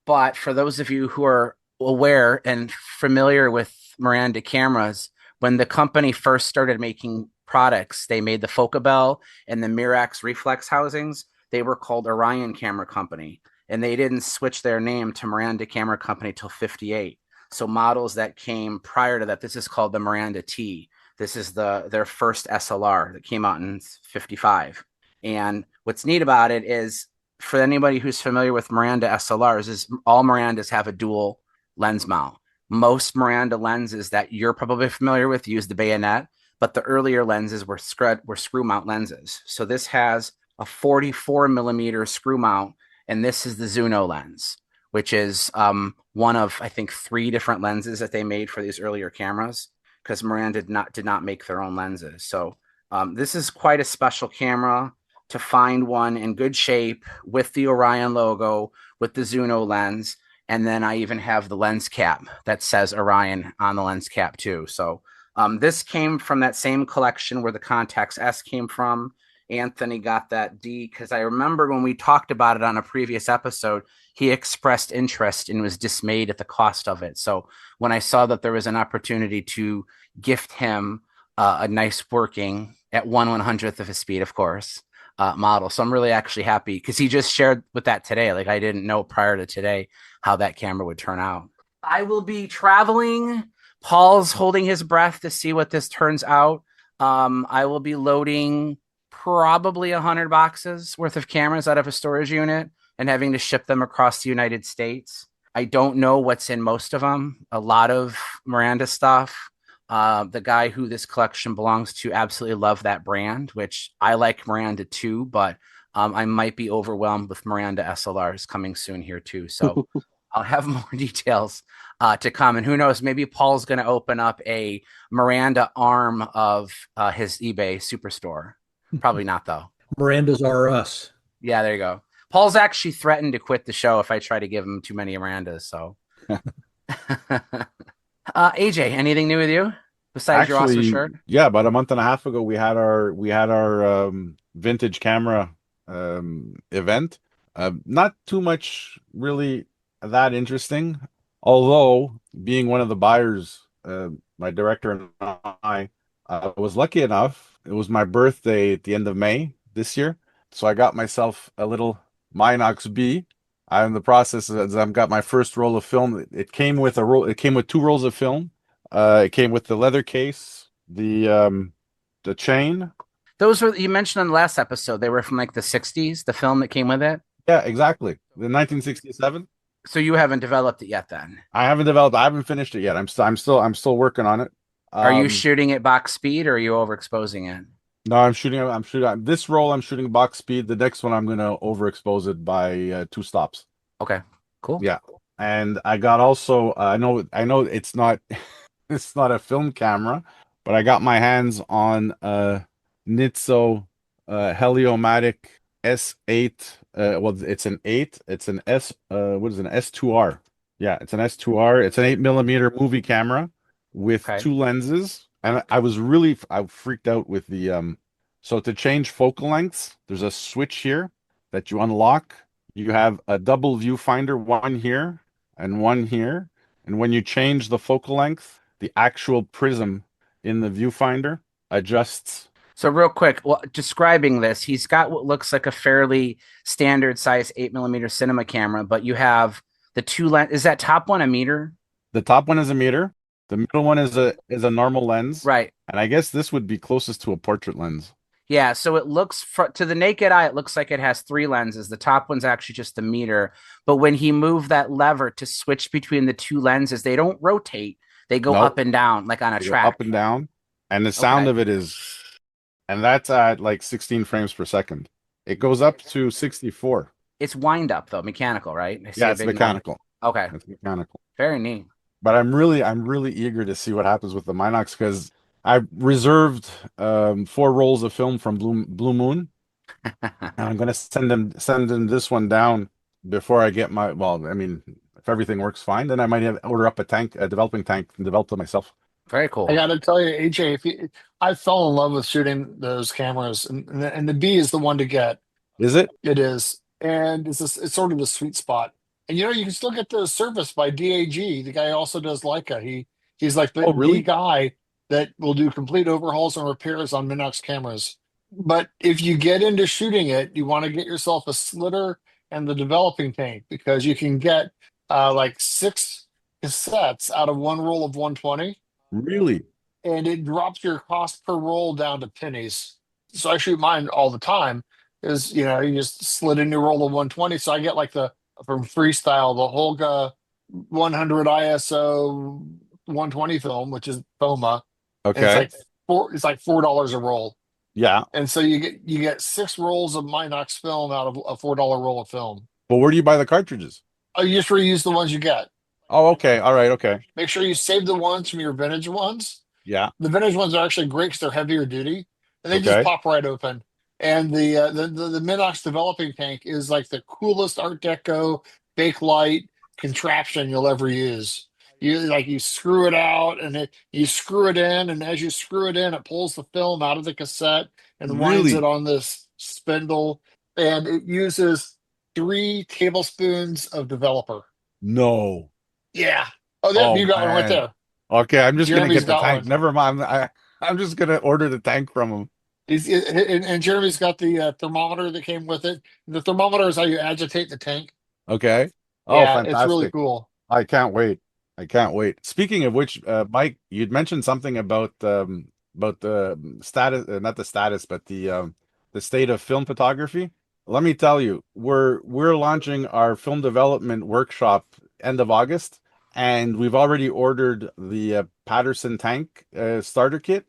But for those of you who are aware and familiar with Miranda cameras, when the company first started making products. They made the Focabell and the Mirax reflex housings. They were called Orion Camera Company, and they didn't switch their name to Miranda Camera Company till 58. So models that came prior to that, this is called the Miranda T. This is their first SLR that came out in 55. And what's neat about it is, for anybody who's familiar with Miranda SLRs, is all Mirandas have a dual lens mount. Most Miranda lenses that you're probably familiar with use the bayonet, but the earlier lenses were screw mount lenses. So this has a 44 millimeter screw mount, and this is the Zuno lens, which is one of, I think, 3 different lenses that they made for these earlier cameras, because Miranda did not make their own lenses. So this is quite a special camera to find one in good shape with the Orion logo, with the Zuno lens. And then I even have the lens cap that says Orion on the lens cap too. So this came from that same collection where the Contax S came from. Anthony got that D because I remember when we talked about it on a previous episode, he expressed interest and was dismayed at the cost of it. So when I saw that there was an opportunity to gift him a nice working at 1/100th of his speed, of course, model. So I'm really actually happy because he just shared with that today. Like, I didn't know prior to today how that camera would turn out. I will be traveling. Paul's holding his breath to see what this turns out. I will be loading probably 100 boxes worth of cameras out of a storage unit and having to ship them across the United States. I don't know what's in most of them. A lot of Miranda stuff. The guy who this collection belongs to absolutely love that brand, which I like Miranda too, but I might be overwhelmed with Miranda SLRs coming soon here too. So I'll have more details to come. And who knows, maybe Paul's going to open up a Miranda arm of his eBay superstore. Probably not, though. Mirandas are us. Yeah, there you go. Paul's actually threatened to quit the show if I try to give him too many Mirandas. So, AJ, anything new with you besides your awesome shirt? Yeah, about a month and a half ago, we had our vintage camera event. Not too much really that interesting, although being one of the buyers, my director and I was lucky enough. It was my birthday at the end of May this year, so I got myself a little Minox B. I'm in the process as I've got my first roll of film. It came with a roll. It came with 2 rolls of film. It came with the leather case, the chain. Those were, you mentioned on the last episode, they were from like the 60s, the film that came with it. Yeah, exactly. The 1967. So you haven't developed it yet then? I haven't developed. I haven't finished it yet. I'm still working on it. Are you shooting at box speed or are you overexposing it? No, I'm shooting this roll. I'm shooting box speed. The next one, I'm going to overexpose it by 2 stops. Okay, cool. Yeah. And I got also, I know it's not, it's not a film camera, but I got my hands on Nitso Heliomatic S8. Well, it's an 8. It's an what is it, an S2R? Yeah, it's an S2R. It's an 8mm movie camera with 2 lenses. And I freaked out with the, so to change focal lengths, there's a switch here that you unlock. You have a double viewfinder, one here and one here. And when you change the focal length, the actual prism in the viewfinder adjusts. So real quick, well, describing this, he's got what looks like a fairly standard size 8mm cinema camera, but you have the 2 lens. Is that top one a meter? The top one is a meter. The middle one is a normal lens. Right. And I guess this would be closest to a portrait lens. Yeah, so it looks, to the naked eye, it looks like it has 3 lenses. The top one's actually just a meter. But when he moved that lever to switch between the 2 lenses, they don't rotate. They go up and down, like on a track. Up and down. And the sound of it is, and that's at like 16 frames per second. It goes up to 64. It's wind up, though, mechanical, right? Yeah, it's mechanical. Okay. It's mechanical. Very neat. But I'm really eager to see what happens with the Minox because I reserved 4 rolls of film from Blue Moon, and I'm going to send them this one down before I get my. Well, I mean, if everything works fine, then I might order up a developing tank, and develop it myself. Very cool. I got to tell you, AJ, I fell in love with shooting those cameras, and the B is the one to get. Is it? It is, and it's sort of the sweet spot. And you can still get the service by DAG. The guy also does Leica. He's like the guy that will do complete overhauls and repairs on Minox cameras. But if you get into shooting it, you want to get yourself a slitter and the developing tank, because you can get like 6 cassettes out of one roll of 120. Really? And it drops your cost per roll down to pennies. So I shoot mine all the time. Is you just slid in your roll of 120. So I get like from Freestyle the Holga 100 ISO 120 film, which is FOMA. Okay. It's like $4 a roll. Yeah. And so you get 6 rolls of Minox film out of a $4 roll of film. But where do you buy the cartridges? You just reuse the ones you get. Oh, okay. All right. Okay. Make sure you save the ones from your vintage ones. Yeah. The vintage ones are actually great because they're heavier duty, and they just pop right open. And the Minox developing tank is like the coolest Art Deco bakelite contraption you'll ever use. You screw it out and you screw it in, and as you screw it in, it pulls the film out of the cassette and winds it on this spindle, and it uses 3 tablespoons of developer. No. Yeah. Oh, you got one right there. Okay, I'm just going to Jeremy's get the got tank. one. Never mind. I'm just going to order the tank from him. And Jeremy's got the thermometer that came with it. The thermometer is how you agitate the tank. Okay. Oh, Yeah, fantastic. it's really cool. I can't wait. Speaking of which, Mike, you'd mentioned something about the status, not the status, but the state of film photography. Let me tell you, we're launching our film development workshop end of August, and we've already ordered the Patterson tank starter kit,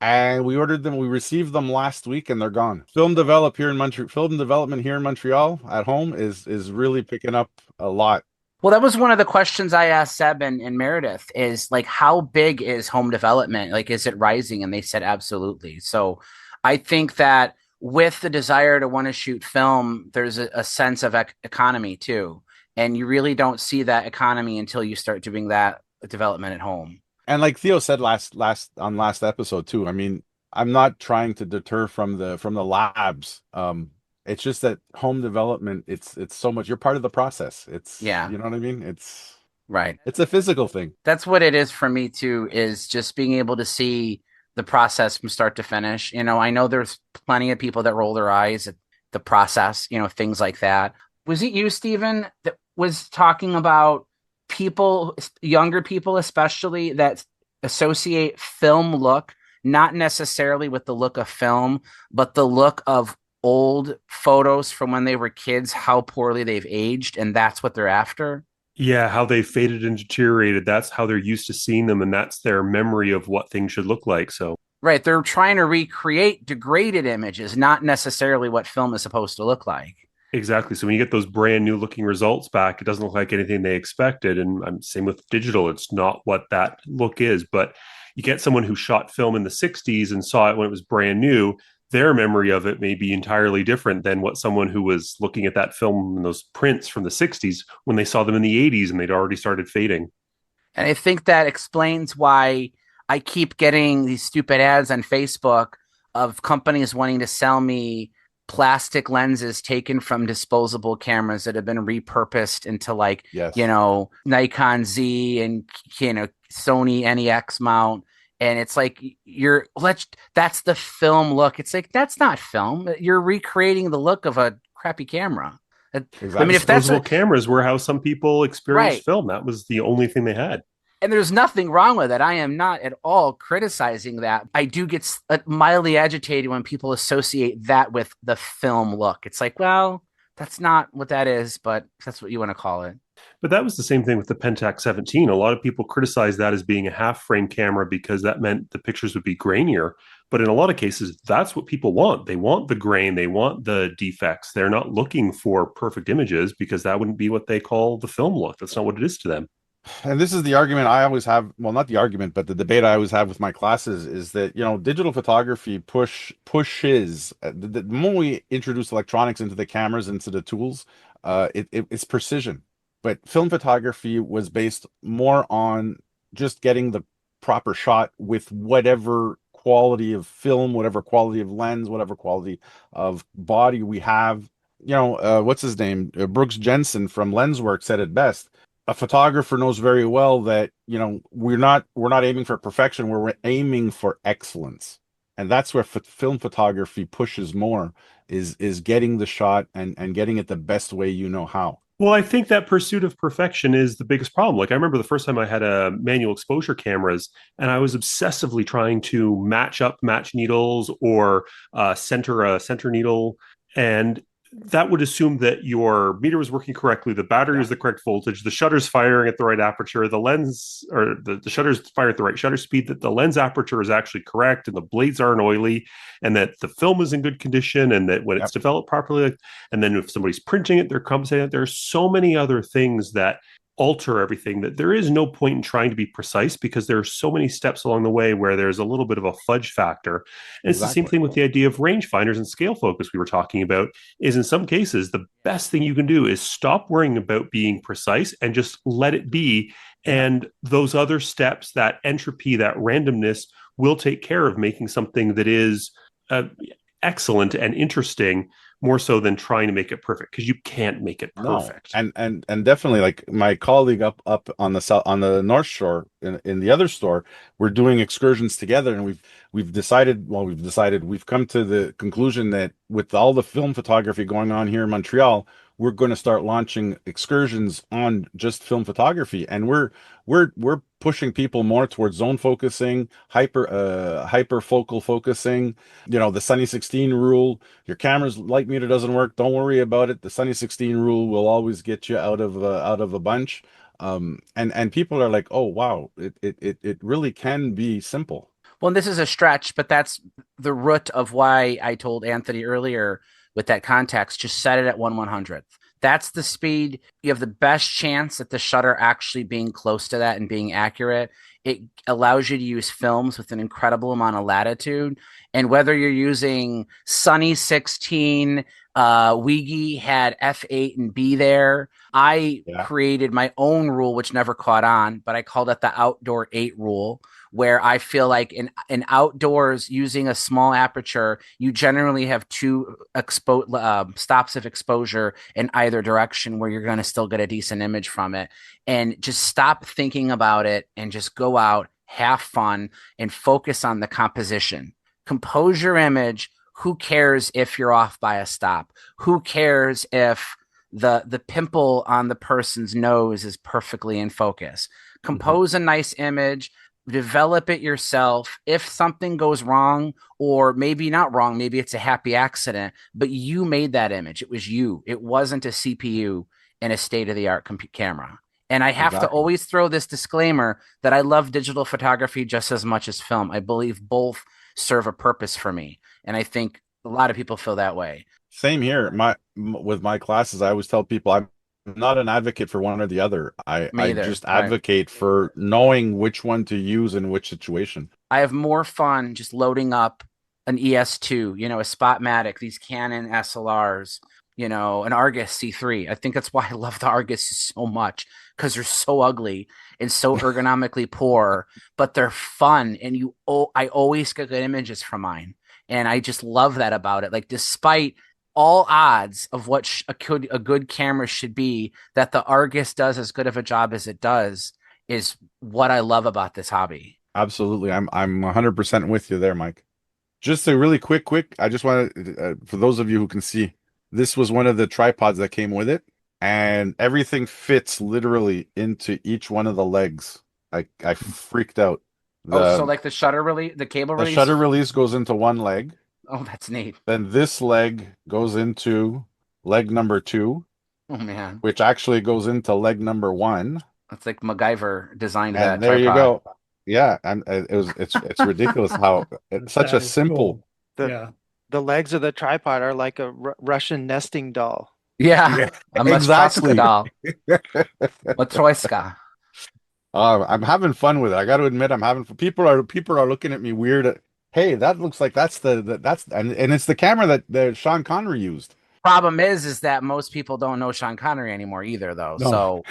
and we received them last week, and they're gone. Film development here in Montreal at home is really picking up a lot. Well, that was one of the questions I asked Seb and Meredith is like, how big is home development? Like, is it rising? And they said, absolutely. So I think that with the desire to want to shoot film, there's a sense of economy too. And you really don't see that economy until you start doing that development at home. And like Theo said last episode too, I mean, I'm not trying to deter from the labs. It's just that home development, it's so much, you're part of the process. You know what I mean? It's right. It's a physical thing. That's what it is for me too, is just being able to see the process from start to finish. I know there's plenty of people that roll their eyes at the process, things like that. Was it you, Stephen, that was talking about people, younger people especially, that associate film look, not necessarily with the look of film, but the look of old photos from when they were kids, how poorly they've aged, and that's what they're after? Yeah, how they faded and deteriorated. That's how they're used to seeing them, and that's their memory of what things should look like. So right, they're trying to recreate degraded images, not necessarily what film is supposed to look like. Exactly. So when you get those brand new looking results back, it doesn't look like anything they expected. And same with digital. It's not what that look is. But you get someone who shot film in the 60s and saw it when it was brand new, their memory of it may be entirely different than what someone who was looking at that film and those prints from the 60s when they saw them in the 80s and they'd already started fading. And I think that explains why I keep getting these stupid ads on Facebook of companies wanting to sell me plastic lenses taken from disposable cameras that have been repurposed into Nikon Z and Sony NEX mount. And it's like, that's the film look. It's like, that's not film. You're recreating the look of a crappy camera. Exactly. I mean, if disposable cameras were how some people experienced film, that was the only thing they had. And there's nothing wrong with it. I am not at all criticizing that. I do get mildly agitated when people associate that with the film look. It's like, well, that's not what that is, but that's what you want to call it. But that was the same thing with the Pentax 17. A lot of people criticized that as being a half frame camera because that meant the pictures would be grainier. But in a lot of cases, that's what people want. They want the grain. They want the defects. They're not looking for perfect images because that wouldn't be what they call the film look. That's not what it is to them. And this is the argument I always have. Well, not the argument, but the debate I always have with my classes is that, digital photography pushes the moment we introduce electronics into the cameras, into the tools, it's precision. But film photography was based more on just getting the proper shot with whatever quality of film, whatever quality of lens, whatever quality of body we have. What's his name? Brooks Jensen from Lenswork said it best. a photographer knows very well that, we're not aiming for perfection. We're aiming for excellence. And that's where film photography pushes more, is getting the shot and getting it the best way you know how. Well, I think that pursuit of perfection is the biggest problem. Like, I remember the first time I had a manual exposure cameras, and I was obsessively trying to match needles or center a center needle. And that would assume that your meter was working correctly, the battery was the correct voltage, the shutter's firing at the right aperture, the lens or the shutter's firing at the right shutter speed, that the lens aperture is actually correct and the blades aren't oily, and that the film is in good condition, and that when it's developed properly, and then if somebody's printing it, they're compensating it. There are so many other things that alter everything that there is no point in trying to be precise, because there are so many steps along the way where there's a little bit of a fudge factor. And it's the same thing with the idea of rangefinders and scale focus we were talking about, is in some cases, the best thing you can do is stop worrying about being precise and just let it be. And those other steps, that entropy, that randomness, will take care of making something that is excellent and interesting, more so than trying to make it perfect, because you can't make it perfect. No. And definitely, like my colleague up on the North Shore in the other store, we're doing excursions together, and we've come to the conclusion that with all the film photography going on here in Montreal, we're going to start launching excursions on just film photography, and we're pushing people more towards zone focusing, hyper focal focusing. The Sunny 16 rule. Your camera's light meter doesn't work, don't worry about it. The Sunny 16 rule will always get you out of a bunch. And people are like, oh wow, it really can be simple. Well, this is a stretch, but that's the root of why I told Anthony earlier with that Contax, just set it at 1/100th. That's the speed. You have the best chance at the shutter actually being close to that and being accurate. It allows you to use films with an incredible amount of latitude. And whether you're using Sunny 16, Weegie had F8 and B there. I created my own rule, which never caught on, but I called it the outdoor 8 rule, where I feel like in outdoors, using a small aperture, you generally have 2 stops of exposure in either direction where you're going to still get a decent image from it. And just stop thinking about it and just go out, have fun, and focus on the composition. Compose your image. Who cares if you're off by a stop? Who cares if the pimple on the person's nose is perfectly in focus? Compose a nice image. Develop it yourself. If something goes wrong, or maybe not wrong, maybe it's a happy accident, but you made that image. It was you. It wasn't a CPU in a state-of-the-art camera. And I have to always throw this disclaimer that I love digital photography just as much as film. I believe both serve a purpose for me. And I think a lot of people feel that way. Same here. With my classes, I always tell people I'm not an advocate for one or the other. I just advocate for knowing which one to use in which situation. I have more fun just loading up an ES2, a Spotmatic, these Canon SLRs, an Argus C3. I think that's why I love the Argus so much, because they're so ugly and so ergonomically poor, but they're fun. And I always get good images from mine. And I just love that about it. Like, despite all odds of what a good camera should be, that the Argus does as good of a job as it does is what I love about this hobby. Absolutely. I'm 100% with you there, Mike. Just a really quick, I just want to, for those of you who can see, this was one of the tripods that came with it, and everything fits literally into each one of the legs. I freaked out. So like the shutter release, the cable release? The shutter release goes into one leg. Oh, that's neat. Then this leg goes into leg number 2. Oh man. Which actually goes into leg number 1. It's like MacGyver designed and that there tripod. You go. Yeah, and it's ridiculous how it's such a simple. Cool. The legs of the tripod are like a Russian nesting doll. Yeah, a exactly. doll. Matryoshka. I'm having fun with it. I got to admit, I'm having fun. People are looking at me weird. Hey, that looks like that's and it's the camera that Sean Connery used. Problem is that most people don't know Sean Connery anymore either, though. No. So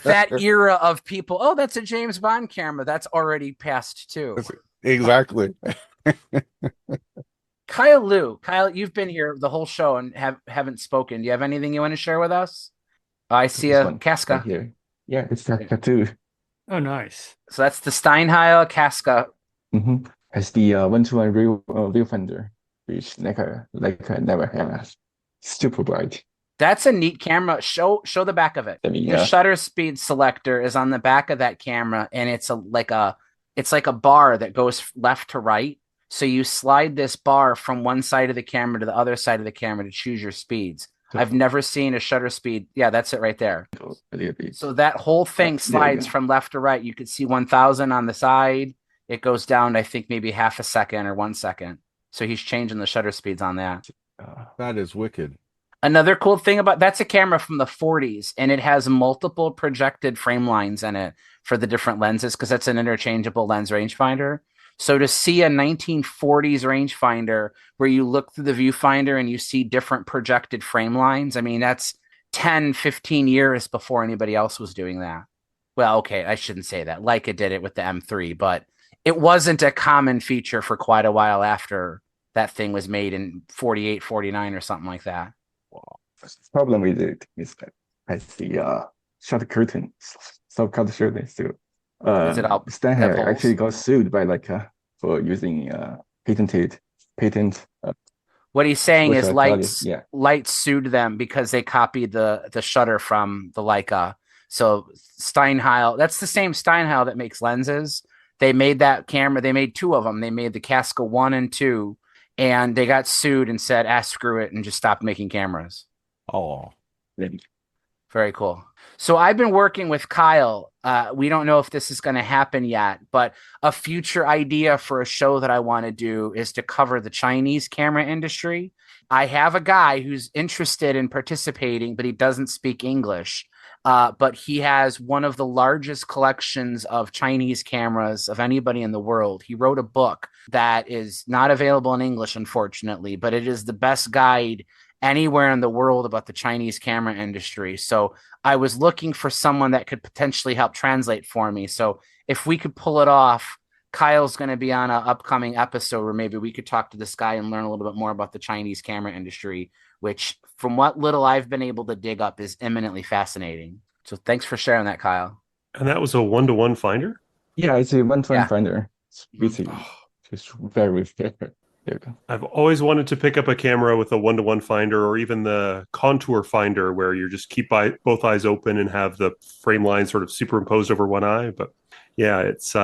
that era of people, oh, that's a James Bond camera, that's already passed too. Exactly. Kyle, you've been here the whole show and haven't spoken. Do you have anything you want to share with us? Oh, I see This a one Casca. right here. Yeah, it's Casca too. Oh, nice. So that's the Steinheil Casca. Mm-hmm. It's the one-to-one real viewfinder, which like I never had. Super bright. That's a neat camera. Show the back of it. I mean, The yeah. shutter speed selector is on the back of that camera, and it's like a bar that goes left to right. So you slide this bar from one side of the camera to the other side of the camera to choose your speeds. I've never seen a shutter speed. Yeah, that's it right there. So that whole thing slides from left to right. You could see 1000 on the side. It goes down, I think, maybe half a second or 1 second. So he's changing the shutter speeds on that. That is wicked. Another cool thing about that's a camera from the 40s, and it has multiple projected frame lines in it for the different lenses because that's an interchangeable lens rangefinder. So to see a 1940s rangefinder where you look through the viewfinder and you see different projected frame lines, I mean, that's 10, 15 years before anybody else was doing that. Well, okay, I shouldn't say that. Leica did it with the M3, but it wasn't a common feature for quite a while after that thing was made in 48, 49 or something like that. Wow. The problem with it is that I see shutter curtain, so-called curtain too. Is it all Steinheil actually got sued by Leica for using patent. What he's saying is yeah. Light sued them because they copied the shutter from the Leica. So Steinheil, that's the same Steinheil that makes lenses. They made that camera. They made two of them. They made the Casca 1 and 2, and they got sued and said, screw it, and just stopped making cameras. Oh, very cool. So I've been working with Kyle. We don't know if this is going to happen yet, but a future idea for a show that I want to do is to cover the Chinese camera industry. I have a guy who's interested in participating, but he doesn't speak English. But he has one of the largest collections of Chinese cameras of anybody in the world. He wrote a book that is not available in English, unfortunately, but it is the best guide anywhere in the world about the Chinese camera industry. So I was looking for someone that could potentially help translate for me. So if we could pull it off, Kyle's going to be on an upcoming episode where maybe we could talk to this guy and learn a little bit more about the Chinese camera industry, which from what little I've been able to dig up is eminently fascinating. So thanks for sharing that, Kyle. And that was a 1-to-1 finder? Yeah, it's a one-to-one finder. It's really just very fair. There you go. I've always wanted to pick up a camera with a 1-to-1 finder, or even the contour finder where you just keep both eyes open and have the frame line sort of superimposed over one eye. But yeah, it's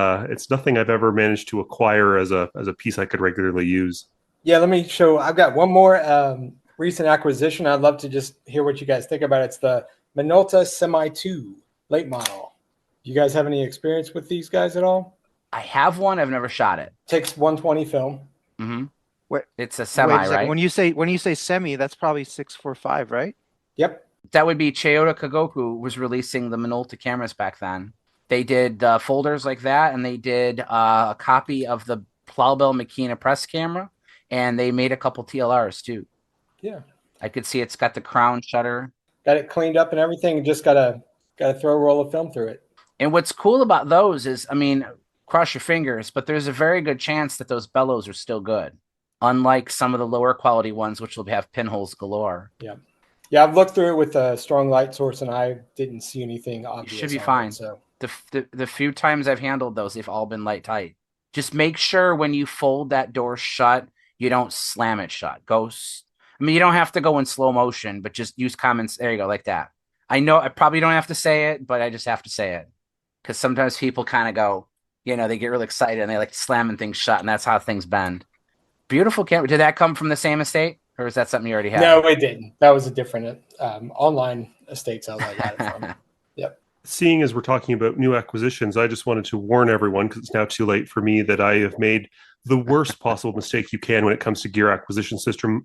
nothing I've ever managed to acquire as a piece I could regularly use. Yeah, let me show. I've got one more recent acquisition. I'd love to just hear what you guys think about it. It's the Minolta Semi 2 late model. You guys have any experience with these guys at all? I have one. I've never shot it. Takes 120 film. Mm-hmm. Wait, it's a semi, right? When you say semi, that's probably 645, right? Yep. That would be Toyota Kagoku was releasing the Minolta cameras back then. They did folders like that, and they did a copy of the Plowbell Makina press camera, and they made a couple TLRs too. Yeah. I could see it's got the crown shutter. Got it cleaned up and everything, and just gotta throw a roll of film through it. And what's cool about those is, I mean, cross your fingers, but there's a very good chance that those bellows are still good. Unlike some of the lower quality ones, which will have pinholes galore. Yeah. Yeah, I've looked through it with a strong light source, and I didn't see anything obvious. You should be fine. So the few times I've handled those, they've all been light tight. Just make sure when you fold that door shut, you don't slam it shut. You don't have to go in slow motion, but just use comments. There you go, like that. I know I probably don't have to say it, but I just have to say it. Because sometimes people kind of go, they get really excited and they like slamming things shut, and that's how things bend. Beautiful camera. Did that come from the same estate, or is that something you already had? No, it didn't. That was a different online estate sale I got it from. Yep. Seeing as we're talking about new acquisitions, I just wanted to warn everyone, because it's now too late for me, that I have made the worst possible mistake you can when it comes to gear acquisition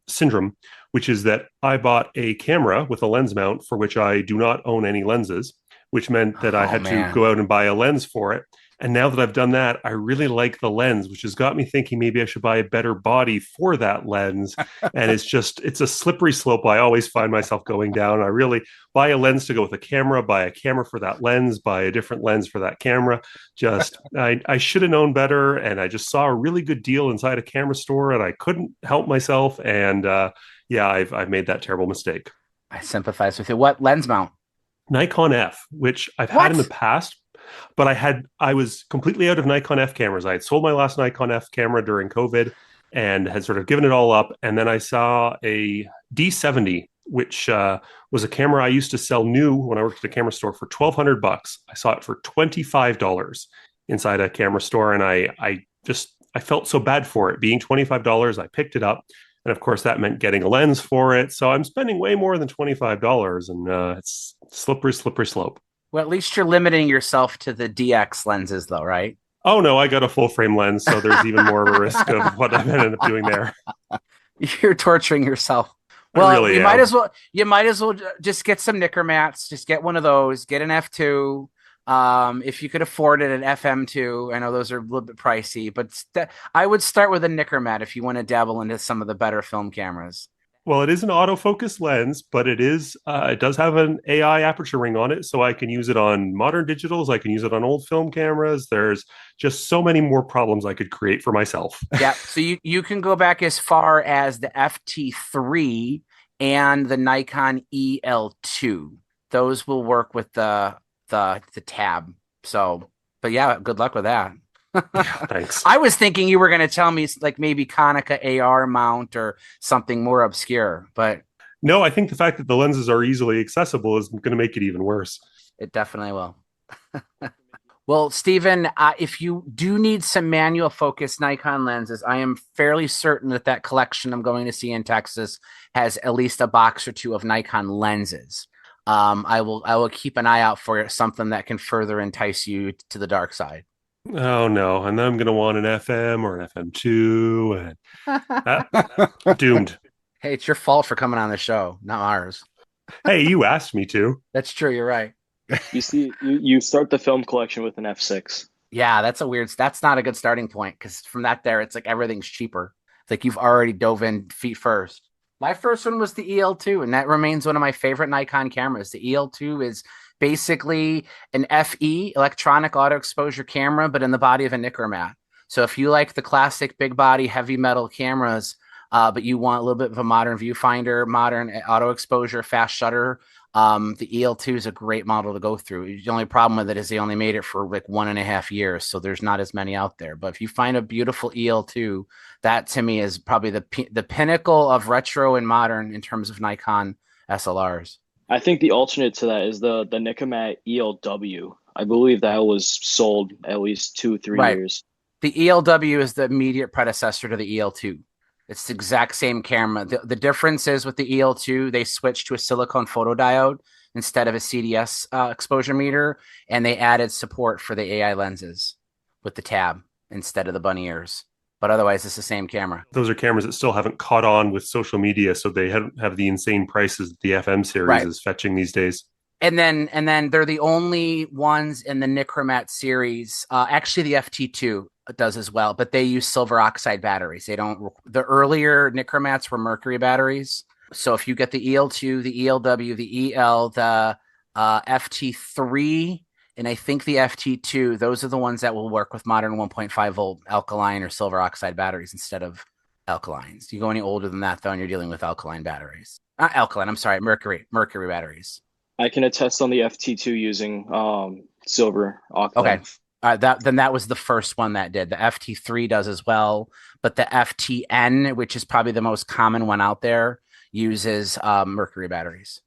syndrome, which is that I bought a camera with a lens mount for which I do not own any lenses, which meant that I had to go out and buy a lens for it. And now that I've done that, I really like the lens, which has got me thinking maybe I should buy a better body for that lens. And it's a slippery slope I always find myself going down. I really buy a lens to go with a camera, buy a camera for that lens, buy a different lens for that camera. I should have known better. And I just saw a really good deal inside a camera store and I couldn't help myself. And I've made that terrible mistake. I sympathize with you. What lens mount? Nikon F, which I've had in the past, but I was completely out of Nikon F cameras. I had sold my last Nikon F camera during COVID and had sort of given it all up. And then I saw a D70, which was a camera I used to sell new when I worked at a camera store for $1,200. I saw it for $25 inside a camera store, and I felt so bad for it. Being $25, I picked it up. And of course, that meant getting a lens for it. So I'm spending way more than $25, and it's slippery slope. Well, at least you're limiting yourself to the DX lenses, though, right? Oh, no, I got a full frame lens, so there's even more of a risk of what I ended up doing there. You're torturing yourself. Well, really you might as well just get some Nicker mats. Just get one of those. Get an F2. If you could afford it, an FM2. I know those are a little bit pricey, but I would start with a Nicker mat if you want to dabble into some of the better film cameras. Well, it is an autofocus lens, but it does have an AI aperture ring on it, so I can use it on modern digitals. I can use it on old film cameras. There's just so many more problems I could create for myself. Yeah, so you can go back as far as the FT3 and the Nikon EL2. Those will work with the tab. So, but yeah, good luck with that. Thanks. I was thinking you were going to tell me like maybe Konica AR mount or something more obscure, but no, I think the fact that the lenses are easily accessible is going to make it even worse. It definitely will. Well, Stephen, if you do need some manual focus Nikon lenses, I am fairly certain that collection I'm going to see in Texas has at least a box or two of Nikon lenses. I will keep an eye out for something that can further entice you to the dark side. Oh no, and then I'm going to want an FM or an FM2 and doomed. Hey, it's your fault for coming on the show, not ours. Hey, you asked me to. That's true, you're right. You see, you start the film collection with an F6. Yeah, that's not a good starting point, because from that there, it's like everything's cheaper. It's like you've already dove in feet first. My first one was the EL2, and that remains one of my favorite Nikon cameras. The EL2 is basically an FE, electronic auto exposure camera, but in the body of a Nicker mat. So if you like the classic big body, heavy metal cameras, but you want a little bit of a modern viewfinder, modern auto exposure, fast shutter, the EL2 is a great model to go through. The only problem with it is they only made it for like 1.5 years, so there's not as many out there. But if you find a beautiful EL2, that to me is probably the pinnacle of retro and modern in terms of Nikon SLRs. I think the alternate to that is the Nikomat ELW. I believe that was sold at least 2-3 years. The ELW is the immediate predecessor to the EL2. It's the exact same camera. The difference is with the EL2, they switched to a silicone photodiode instead of a CDS exposure meter, and they added support for the AI lenses with the tab instead of the bunny ears. But otherwise, it's the same camera. Those are cameras that still haven't caught on with social media, so they have the insane prices that the FM series is fetching these days. And then they're the only ones in the Nichromat series. Actually, the FT2 does as well, but they use silver oxide batteries. They don't. The earlier Nichromats were mercury batteries. So if you get the EL2, the ELW, the EL, the FT3, and I think the FT2, those are the ones that will work with modern 1.5 volt alkaline or silver oxide batteries instead of alkalines. You go any older than that, though, and you're dealing with alkaline batteries. Not alkaline, I'm sorry, mercury batteries. I can attest on the FT2 using silver oxide. Okay. That was the first one that did. The FT3 does as well, but the FTN, which is probably the most common one out there, uses mercury batteries.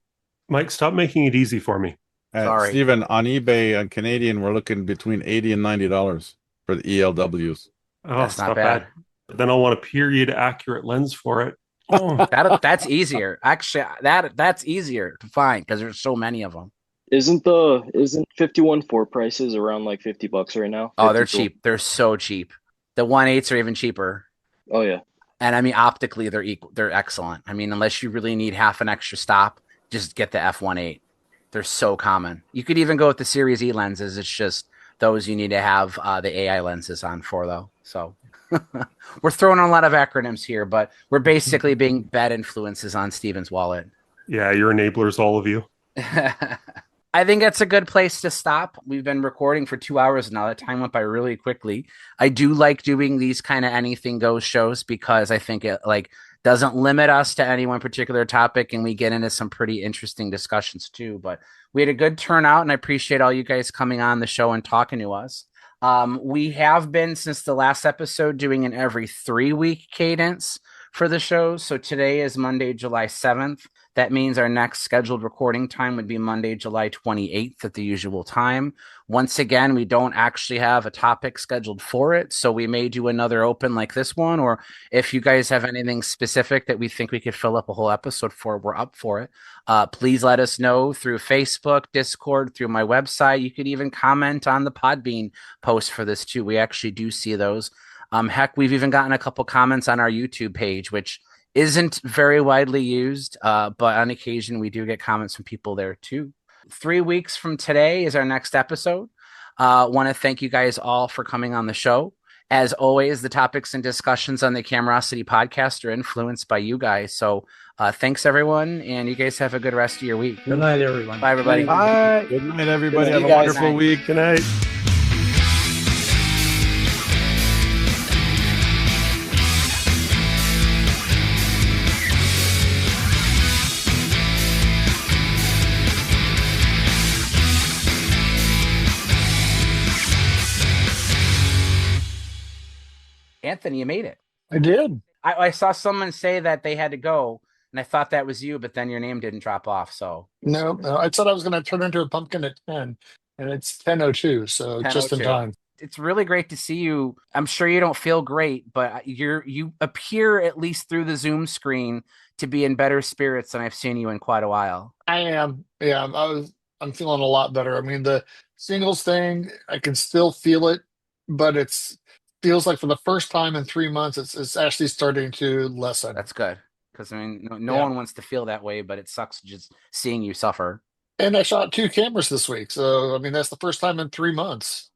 Mike, stop making it easy for me. Sorry. Stephen, on eBay, on Canadian, we're looking between $80 and $90 for the ELWs. Oh, that's not bad. But then I'll want a period accurate lens for it. Oh, that's easier. Actually, that's easier to find because there's so many of them. Isn't 51.4 prices around like $50 right now? Oh, they're cheap. They're so cheap. The 1.8s are even cheaper. Oh yeah. And I mean, optically, they're equal. They're excellent. I mean, unless you really need half an extra stop, just get the f1.8. They're so common. You could even go with the Series E lenses. It's just those you need to have the AI lenses on for, though. So we're throwing a lot of acronyms here, but we're basically being bad influences on Steven's wallet. Yeah, you're enablers, all of you. I think that's a good place to stop. We've been recording for 2 hours now. That time went by really quickly. I do like doing these kind of anything goes shows because I think doesn't limit us to any one particular topic, and we get into some pretty interesting discussions too. But we had a good turnout, and I appreciate all you guys coming on the show and talking to us. We have been, since the last episode, doing an every 3-week cadence for the shows. So today is Monday, July 7th. That means our next scheduled recording time would be Monday, July 28th at the usual time. Once again, we don't actually have a topic scheduled for it, so we may do another open like this one, or if you guys have anything specific that we think we could fill up a whole episode for, we're up for it. Please let us know through Facebook, Discord, through my website. You could even comment on the Podbean post for this too. We actually do see those. Heck, we've even gotten a couple comments on our YouTube page, which isn't very widely used, but on occasion we do get comments from people there too. 3 weeks from today is our next episode. Want to thank you guys all for coming on the show. As always, the topics and discussions on the Camerosity podcast are influenced by you guys. So thanks, everyone, and you guys have a good rest of your week. Good night, everyone. Bye, everybody. Bye. Good night, everybody. Good night, Have a guys. wonderful week. Good night. Anthony, you made it. I did. I saw someone say that they had to go, and I thought that was you, but then your name didn't drop off. So No, I said I was going to turn into a pumpkin at 10, and it's 10:02, so just in 10:02. time. It's really great to see you. I'm sure you don't feel great, but you appear, at least through the Zoom screen, to be in better spirits than I've seen you in quite a while. I am. Yeah, I'm feeling a lot better. I mean, the singles thing, I can still feel it, but it's feels like for the first time in 3 months, it's actually starting to lessen. That's good, because I mean, no Yeah. one wants to feel that way, but it sucks just seeing you suffer. And I shot 2 cameras this week, so I mean that's the first time in 3 months.